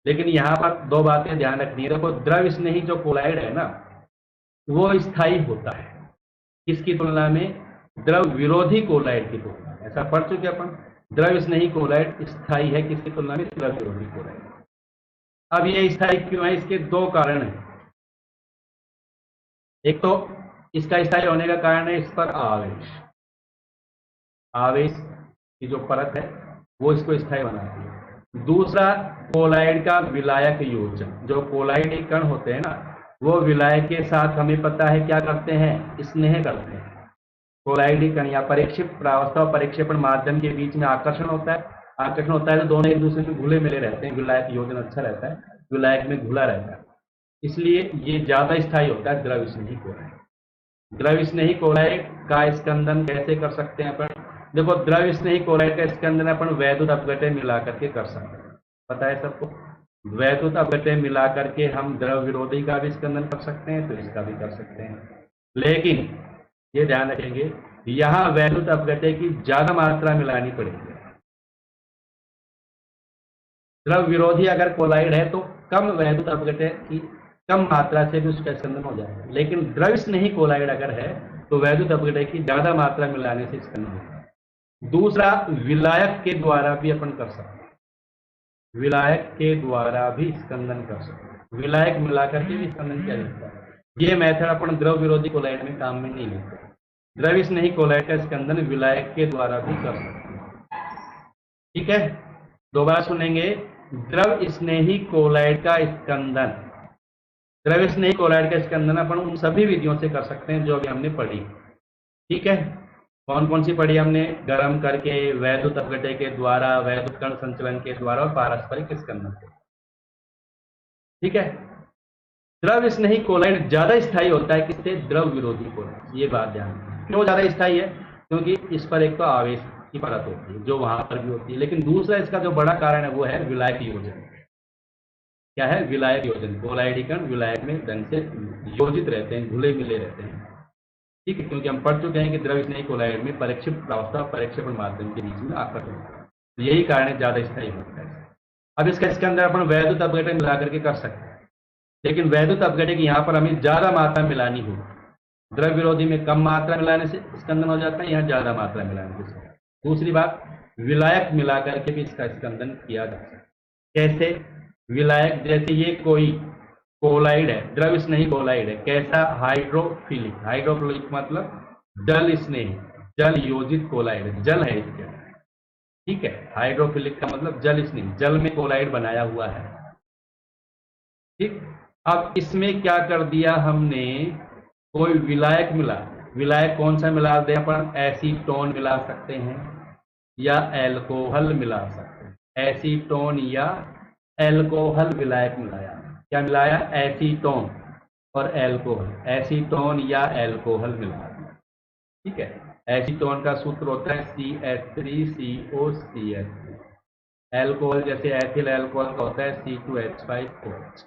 लेकिन यहाँ पर दो बातें ध्यान रखनी है। देखो द्रव स्नेही जो कोलाइड है ना वो स्थायी होता है, किसकी तुलना में, द्रव विरोधी कोलाइड की तुलना में। ऐसा पढ़ चुके अपन, द्रव स्नेही कोलाइड स्थायी है किसकी तुलना में, द्रव विरोधी कोलाइड। अब ये स्थायी क्यों है, इसके दो कारण हैं। एक तो इसका स्थायी होने का कारण है इस पर आवेश, आवेश की जो परत है वो इसको स्थायी बनाती है। दूसरा कोलाइड का विलायक योजन, जो कोलाइड कण होते हैं ना वो विलायक के साथ हमें पता है क्या करते हैं, स्नेह करते हैं। कोलाइड कण या परीक्षित प्रावस्था और परीक्षेपण माध्यम के बीच में आकर्षण होता है। आकर्षण होता है तो दोनों एक दूसरे में घुले मिले रहते हैं, विलायक योजन अच्छा रहता है, विलायक में घुला रहता है, इसलिए ये ज्यादा स्थायी होता है द्रव स्नेही कोलाइड। द्रव स्नेही कोलाइड का स्कंदन कैसे कर सकते हैं अपन, देखो द्रव स्नेही कोलाइड का स्कंदन अपन वैद्युत अपघट्य मिला करके कर सकते हैं, पता है सबको। वैद्युत अपघट्य मिला करके हम द्रव विरोधी का भी स्कंदन कर सकते हैं, तो इसका भी कर सकते हैं। लेकिन ये ध्यान रखेंगे यहां वैद्युत अपघट्य की ज्यादा मात्रा मिलानी पड़ेगी। द्रव विरोधी अगर कोलाइड है तो कम वैद्युत अपघट्य की कम मात्रा से भी उसका स्कंदन हो जाएगा, लेकिन द्रव स्नेही कोलाइड अगर है तो वैद्युत अपघट्य की ज्यादा मात्रा मिलाने से स्कंदन होगा। दूसरा, विलायक के द्वारा भी अपन कर सकते हैं, विलायक के द्वारा भी स्कंदन कर सकते हैं, विलायक मिलाकर के भी स्कंदन किया जाता है। ये मेथड अपन द्रव विरोधी कोलाइड में काम में नहीं लेते। द्रव स्नेही कोलाइड का स्कंदन विलायक के द्वारा भी कर सकते हैं। ठीक है, दोबारा सुनेंगे, द्रव स्नेही कोलाइड का स्कंदन, द्रव स्नेही कोलाइड का स्कंदन अपन उन सभी विधियों से कर सकते हैं जो अभी हमने पढ़ी। ठीक है, कौन कौन सी पढ़ी हमने, गर्म करके, वैद्युत अपघट्य के द्वारा, वैद्युत कण संचलन के द्वारा, और पारस्परिक स्कंदन के। ठीक है, द्रव स्नेही कोलाइड ज्यादा स्थायी होता है किससे, द्रव विरोधी कोलाइड। ये बात ध्यान रखना, क्यों ज्यादा स्थायी है, क्योंकि इस पर एक तो आवेश की परत होती है जो वहां पर भी होती है, लेकिन दूसरा इसका जो बड़ा कारण है वो है विलायक योजन। क्या है, विलायक योजन। कोलाइड कण विलायक में ढंग से योजित रहते हैं, घुले मिले रहते हैं। ठीक है, क्योंकि हम पढ़ चुके हैं कि द्रव स्नेही कोलाइड में परीक्षित प्रावस्था और परीक्षेपण माध्यम के बीच में आकर्षण होता है, तो यही कारण है ज्यादा स्थायी होता है। अब इसके अंदर अपन वैद्युत अपघट्य मिला करके कर सकते हैं, लेकिन वैद्युत अपघट्य की यहाँ पर हमें ज्यादा मात्रा मिलानी होगी। द्रव विरोधी में कम मात्रा मिलाने से स्कंदन हो जाता है, यहाँ ज्यादा मात्रा मिलाने से। दूसरी बात, विलायक मिला करके भी इसका स्कंदन किया जा सकता है। कैसे, विलायक, जैसे ये कोई कोलाइड है, द्रव स्नेही कोलाइड है, कैसा, हाइड्रोफिलिक। हाइड्रोफिलिक मतलब जल स्नेही, जल योजित कोलाइड है, जल है इसके अंदर। ठीक है, हाइड्रोफिलिक का मतलब जल स्नेही, जल में कोलाइड बनाया हुआ है। ठीक, अब इसमें क्या कर दिया हमने, कोई विलायक मिला, विलायक कौन सा मिला दे अपन, एसीटोन मिला सकते हैं या एल्कोहल मिला सकते हैं। एसीटोन या एल्कोहल विलायक मिलाया, क्या मिलाया, एसीटोन और एल्कोहल, एसीटोन या एल्कोहल मिलाया। ठीक है, एसीटोन का सूत्र होता है CH3COCH3। एल्कोहल जैसे एथिल एल्कोहल का होता है C2H5OH।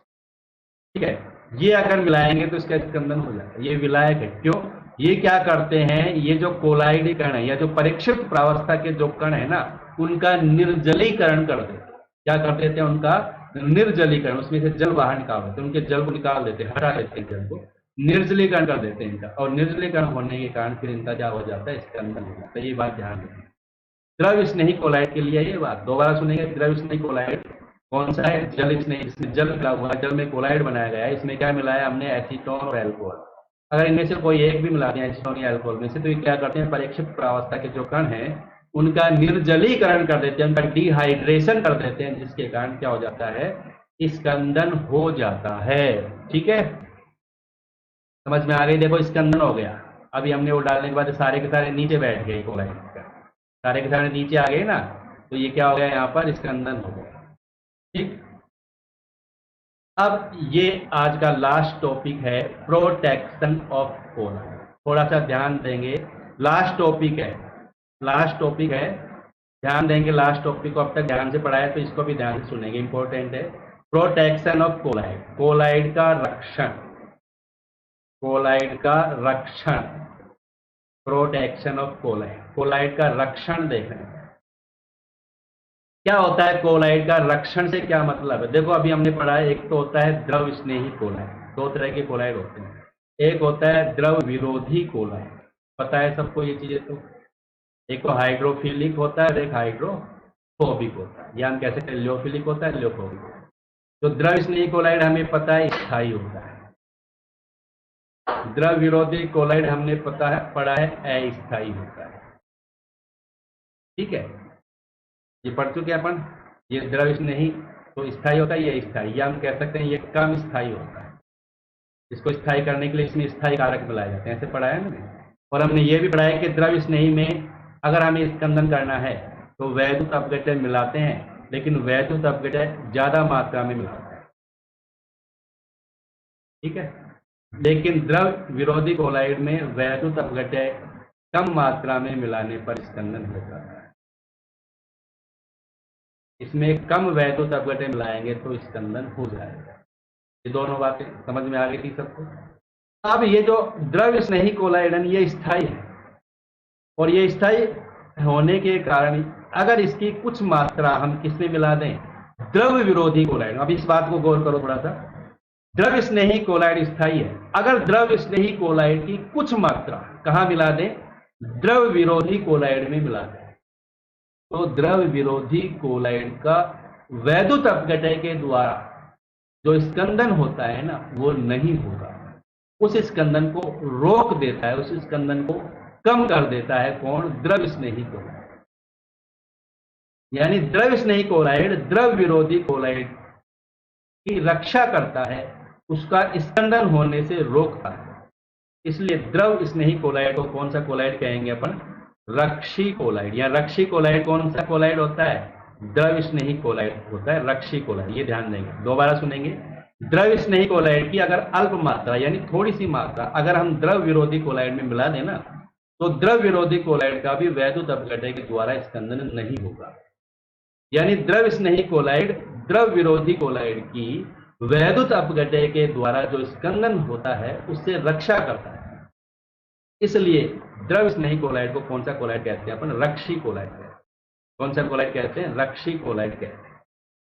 ठीक है, ये अगर मिलाएंगे तो इसका स्कंदन हो जाएगा। ये विलायक है, क्यों, ये क्या करते हैं, ये जो कोलाइड कण है या जो परीक्षित प्रावस्था के जो कण है ना, उनका निर्जलीकरण कर देते हैं। क्या कर देते हैं, उनका निर्जलीकरण, उसमें से जल बाहर निकाल देते हैं, उनके जल को निकाल देते हैं, हटा देते हैं जल को, निर्जलीकरण कर देते हैं इनका। और निर्जलीकरण होने के कारण फिर इनका क्या हो जाता है, स्कंदन हो जाता है। ये बात ध्यान रखें। द्रव स्नेही कोलाइड के लिए ये बात दोबारा सुनेंगे। द्रव स्नेही कोलाइड कौन सा है, जल स्नेही, जिसमें जल मिला हुआ है, जल में कोलाइड बनाया गया है। इसमें क्या मिलाया हमने, एसीटोन और एल्कोहल। अगर इनमें से कोई एक भी मिला दिया एसीटोन या एल्कोहल में से, तो ये क्या करते हैं, परीक्षित प्रावस्था के जो कण हैं उनका निर्जलीकरण कर देते हैं, उनका डिहाइड्रेशन कर देते हैं, जिसके कारण क्या हो जाता है, स्कंदन हो जाता है। ठीक है, समझ में आ गई। देखो स्कंदन हो गया। अभी हमने वो डालने के बाद सारे के सारे नीचे बैठ गए, कोलाइड का सारे के सारे नीचे आ गए ना, तो ये क्या हो गया, यहाँ पर स्कंदन हो गया। ठीक, अब ये आज का लास्ट टॉपिक है, प्रोटेक्शन ऑफ कोलाइड। थोड़ा सा ध्यान देंगे, लास्ट टॉपिक है, लास्ट टॉपिक है, ध्यान देंगे। लास्ट टॉपिक को अब तक ध्यान से पढ़ा है तो इसको भी ध्यान से सुनेंगे, इंपॉर्टेंट है। प्रोटेक्शन ऑफ कोलाइड, कोलाइड का रक्षण, कोलाइड का रक्षण, प्रोटेक्शन ऑफ कोलाइड, कोलाइड का रक्षण देख रहे हैं। क्या होता है कोलाइड का रक्षण से क्या मतलब है, देखो अभी हमने पढ़ा है, एक तो होता है द्रव स्नेही कोलाइड, दो तरह के कोलाइड होते हैं। एक होता है द्रव विरोधी कोलाइड, पता है सबको ये चीजें। तो एक तो हाइड्रोफिलिक होता है, एक हाइड्रोफोबिक होता है, या हम कह सकते हैं लियोफिलिक होता है, लियोफोबिक होता है। तो द्रव स्नेही कोलाइड हमें पता है स्थायी होता है, द्रव विरोधी कोलाइड हमने पता है पढ़ा है अस्थायी होता है। ठीक है, ये पढ़ चुके अपन। ये द्रव स्नेही तो स्थायी होता है, ये स्थायी, या हम कह सकते हैं ये कम स्थायी होता है। इसको स्थायी करने के लिए इसमें स्थायी कारक मिलाए जाते हैं, ऐसे पढ़ा है ना। और हमने ये भी पढ़ा है कि द्रव स्नेही में अगर हमें स्कंदन करना है तो वैद्युत अपघटय मिलाते हैं, लेकिन वैद्युत अपघटय ज्यादा मात्रा में मिलाते हैं। ठीक है, लेकिन द्रव विरोधी कोलाइड में वैद्युत अपघटय कम मात्रा में मिलाने पर स्कंदन हो जाता है। इसमें कम वैद्युत अपघटय मिलाएंगे तो स्कंदन हो जाएगा। ये दोनों बातें समझ में आ गई थी सबको। अब ये जो द्रव स्नेही कोलाइड है ये स्थायी है, और ये स्थायी होने के कारण अगर इसकी कुछ मात्रा हम किसमें मिला दें, द्रव विरोधी कोलाइड। अब इस बात को गौर करो थोड़ा सा, द्रव स्नेही कोलाइड स्थायी है, अगर द्रव स्नेही कोलाइड की कुछ मात्रा कहां मिला दें, द्रव विरोधी कोलाइड में मिला दें, तो द्रव विरोधी कोलाइड का वैद्युत अपघटय के द्वारा जो स्कंदन होता है ना वो नहीं होगा, उस स्कंदन को रोक देता है, उस स्कंदन को कम कर देता है कौन, द्रव स्नेही कोलाइड। यानी द्रव स्नेही कोलाइड द्रव विरोधी कोलाइड की रक्षा करता है, उसका स्कंदन होने से रोकता है। इसलिए द्रव स्नेही कोलाइड को कौन सा कोलाइड कहेंगे अपन, रक्षी कोलाइड। या रक्षी कोलाइड कौन सा कोलाइड होता है, द्रव स्नेही कोलाइड होता है, रक्षी कोलाइड। ये ध्यान देंगे, दोबारा सुनेंगे। द्रव स्नेही कोलाइड की अगर अल्प मात्रा यानी थोड़ी सी मात्रा अगर हम द्रव विरोधी कोलाइड में मिला देना, तो द्रव विरोधी कोलाइड का भी वैद्युत अपघटय के द्वारा स्कंदन नहीं होगा। यानी द्रव स्नेही कोलाइड द्रव विरोधी कोलाइड की वैद्युत अपघटय के द्वारा जो स्कंदन होता है उससे रक्षा करता है। इसलिए द्रव स्नेही कोलाइड को कौन सा कोलाइड कहते हैं अपन, रक्षी कोलाइड कहते हैं। कौन सा कोलाइड कहते हैं, रक्षी कोलाइड कहते हैं।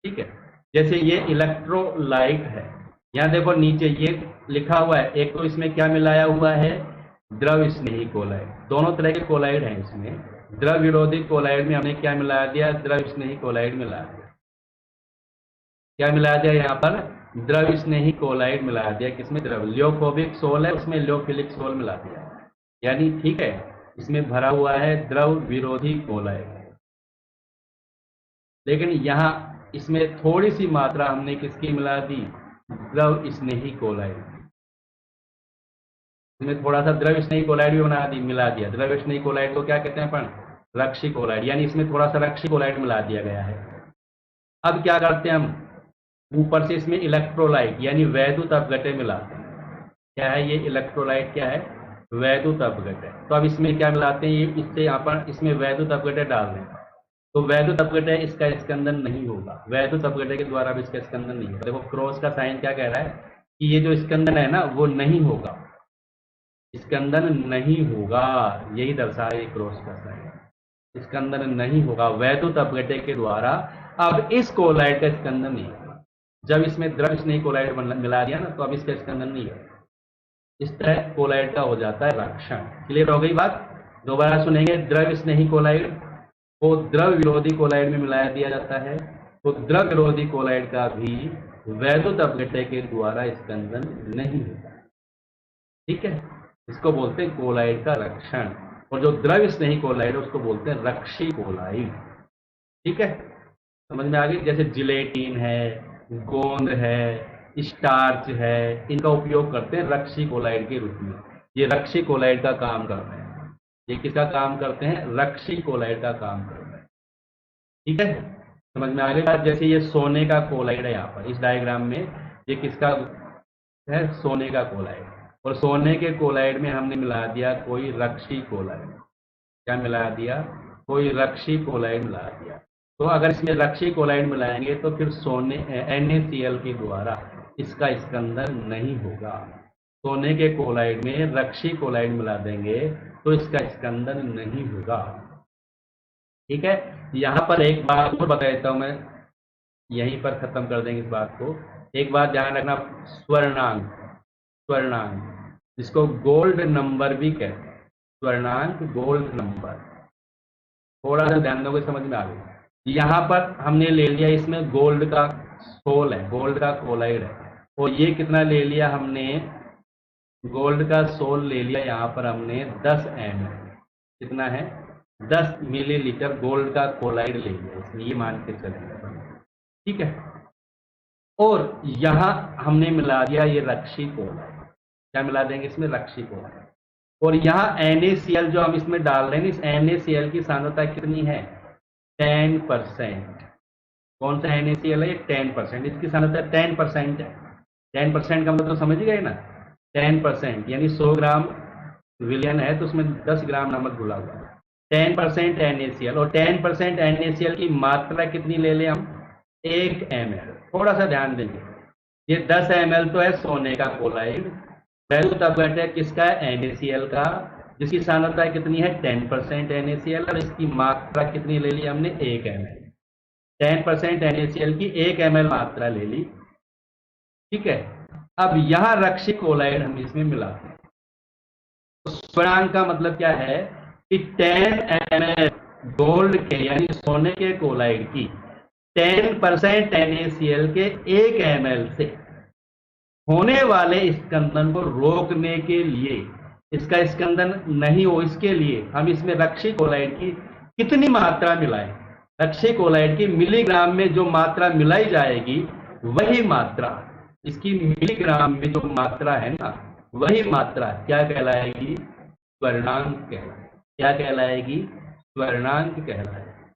ठीक है, जैसे ये इलेक्ट्रोलाइट है, यहां देखो नीचे ये लिखा हुआ है, एक तो इसमें क्या मिलाया हुआ है, द्रव स्नेही कोलाइड। दोनों तरह के कोलाइड हैं इसमें। द्रव विरोधी कोलाइड में हमने क्या मिला दिया, द्रव स्नेही कोलाइड मिला दिया। क्या मिला दिया यहाँ पर, द्रव स्नेही कोलाइड मिला दिया। किसमें, द्रव, लियोफोबिक सोल है उसमें लियोफिलिक सोल मिला दिया। यानी ठीक है, इसमें भरा हुआ है द्रव विरोधी कोलाइड, लेकिन यहां इसमें थोड़ी सी मात्रा हमने किसकी मिला दी, द्रव स्नेही कोलाइड, इसमें थोड़ा सा द्रव स्नेही कोलाइड भी मिला दिया। द्रव स्नेही कोलाइड को क्या कहते हैं अपन? रक्षी कोलाइड, यानी इसमें थोड़ा सा रक्षी कोलाइड मिला दिया गया है। अब क्या करते हैं हम, ऊपर से इसमें इलेक्ट्रोलाइट यानी वैद्युत अपघटय मिलाते हैं। क्या है ये इलेक्ट्रोलाइट? क्या है? वैद्युत अपघटय। तो अब इसमें क्या मिलाते हैं, ये इससे यहाँ पर इसमें वैद्युत अपघटय डाल दें, तो वैद्युत अपघटय इसका स्कंदन नहीं होगा, वैद्युत अपघटय के द्वारा भी इसका स्कंदन नहीं होगा। देखो क्रॉस का साइन क्या कह रहा है कि ये जो स्कंदन है ना वो नहीं होगा, स्कंदन नहीं होगा, यही दर्शा है क्रॉस का साइन, स्कंदन नहीं होगा वैद्युत अपघटय के द्वारा। अब इस कोलाइड का स्कंदन नहीं होगा, जब इसमें द्रव स्नेही कोलाइड मिला दिया ना तो अब इसका स्कंदन नहीं होगा। इस तरह कोलाइड का हो जाता है रक्षण। क्लियर हो गई बात? दोबारा सुनेंगे, द्रव स्नेही कोलाइड को द्रव विरोधी कोलाइड में मिलाया दिया जाता है, तो द्रव विरोधी कोलाइड का भी वैद्युत अपघटय के द्वारा स्कंदन नहीं होता। ठीक है, इसको बोलते हैं कोलाइड का रक्षण। और जो द्रव स्नेही कोलाइड है उसको बोलते हैं रक्षी कोलाइड। ठीक है, समझ में आ गई? जैसे जिलेटिन है, गोंद है, स्टार्च है, इनका उपयोग करते हैं रक्षी कोलाइड के रूप में। ये रक्षी कोलाइड का काम करते हैं। ये किसका काम करते हैं? रक्षी कोलाइड का काम करते हैं। ठीक है, समझ में आ गई? जैसे ये सोने का कोलाइड है, यहाँ पर इस डायग्राम में ये किसका है? सोने का कोलाइड। और सोने के कोलाइड में हमने मिला दिया कोई रक्षी कोलाइड। क्या मिला दिया? कोई रक्षी कोलाइड मिला दिया। तो अगर इसमें रक्षी कोलाइड मिलाएंगे तो फिर सोने NaCl के द्वारा इसका स्कंदन नहीं होगा। सोने के कोलाइड में रक्षी कोलाइड मिला देंगे तो इसका स्कंदन नहीं होगा। ठीक है, यहाँ पर एक बात और बता देता हूं मैं, यहीं पर खत्म कर देंगे इस बात को। एक बात ध्यान रखना, स्वर्णांक, स्वर्णांक जिसको गोल्ड नंबर भी कहते हैं, स्वर्णांक गोल्ड नंबर, थोड़ा सा ध्यान दोगे समझ में आ गई। यहाँ पर हमने ले लिया, इसमें गोल्ड का सोल है, गोल्ड का कोलाइड है, और ये कितना ले लिया हमने? गोल्ड का सोल ले लिया यहाँ पर हमने 10 ml। कितना है? 10 मिलीलीटर गोल्ड का कोलाइड ले लिया, इसमें ये मान के चलेंगे। ठीक है, और यहाँ हमने मिला दिया ये रक्षी कोलाइड। क्या मिला देंगे इसमें? रक्षी कोलाइड। और यहाँ NaCl जो हम इसमें डाल रहे हैं, इस NaCl की सांद्रता कितनी है? 10%। कौन सा NaCl है? 10%। इसकी सांद्रता 10% है। 10% का मतलब समझ गए ना? 10% यानी 100 ग्राम विलयन है तो उसमें 10 ग्राम नमक घुला हुआ है। 10% NaCl, और 10% NaCl की मात्रा कितनी ले लें हम? 1 ml। थोड़ा सा ध्यान देंगे, ये 10 ml तो है सोने का कोलाइड, वैद्युत अपघटय किसका है? NaCl का, जिसकी सांद्रता कितनी है? 10% NaCl, और इसकी मात्रा कितनी ले ली हमने? 1 ml। 10% NaCl की 1 ml मात्रा ले ली। ठीक है, अब यहां रक्षी कोलाइड हम इसमें मिलाते हैं। तो स्वर्णांक का मतलब क्या है कि 10 ml गोल्ड के यानी सोने के कोलाइड की 10% NaCl के 1 ml से होने वाले स्कंदन को रोकने के लिए, इसका स्कंदन नहीं हो इसके लिए हम इसमें रक्षी कोलाइड की कितनी मात्रा मिलाएं? रक्षी कोलाइड की मिलीग्राम में जो मात्रा मिलाई जाएगी वही मात्रा, इसकी मिलीग्राम में जो मात्रा है ना वही मात्रा क्या कहलाएगी? स्वर्णांक कहलाएगी। क्या कहलाएगी? स्वर्णांक कहलाएगी।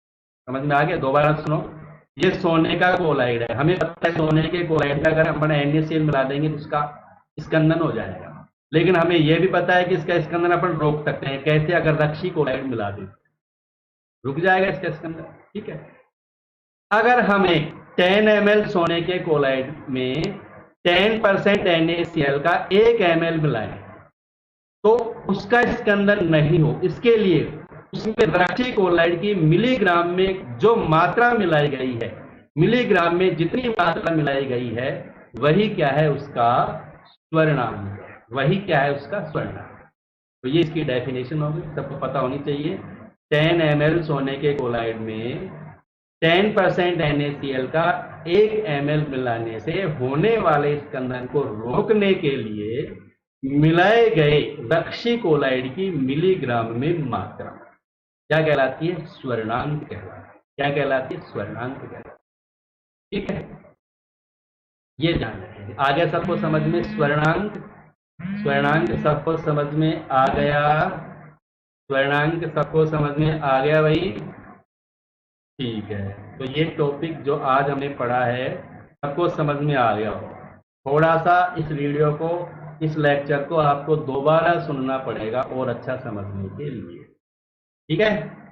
समझ में आ गया? दोबारा सुनो, ये सोने का कोलाइड है, हमें पता है सोने के कोलाइड में अगर हम NaCl मिला देंगे तो उसका स्कंदन हो जाएगा, लेकिन हमें यह भी पता है कि इसका स्कंदन अपन रोक सकते हैं। कैसे? अगर रक्षी कोलाइड मिला दे रुक जाएगा इसका स्कंदन। ठीक है, अगर हमें 10 ml सोने के कोलाइड में 10% NaCl का 1 ml मिलाएं तो उसका स्कंदन नहीं हो, इसके लिए उसमें रक्षी कोलाइड की मिलीग्राम में जो मात्रा मिलाई गई है, मिलीग्राम में जितनी मात्रा मिलाई गई है वही क्या है? उसका स्वर्णांक। वही क्या है? उसका स्वर्णांक। तो ये इसकी डेफिनेशन होगी, सबको पता होनी चाहिए। 10 ml सोने के कोलाइड में 10% NaCl का 1 ml मिलाने से होने वाले स्कंदन को रोकने के लिए मिलाए गए रक्षी कोलाइड की मिलीग्राम में मात्रा क्या कहलाती है? स्वर्णांक कहलाती है। क्या कहलाती है? स्वर्णांक कहलाती है। ठीक है, ये ध्यान रखेंगे। आ गया सबको समझ में? स्वर्णांक, स्वर्णांक सबको समझ में आ गया? स्वर्णांक सबको समझ में आ गया भाई? ठीक है, तो ये टॉपिक जो आज हमने पढ़ा है सबको समझ में आ गया हो। थोड़ा सा इस वीडियो को, इस लेक्चर को आपको दोबारा सुनना पड़ेगा और अच्छा समझने के लिए। ठीक है।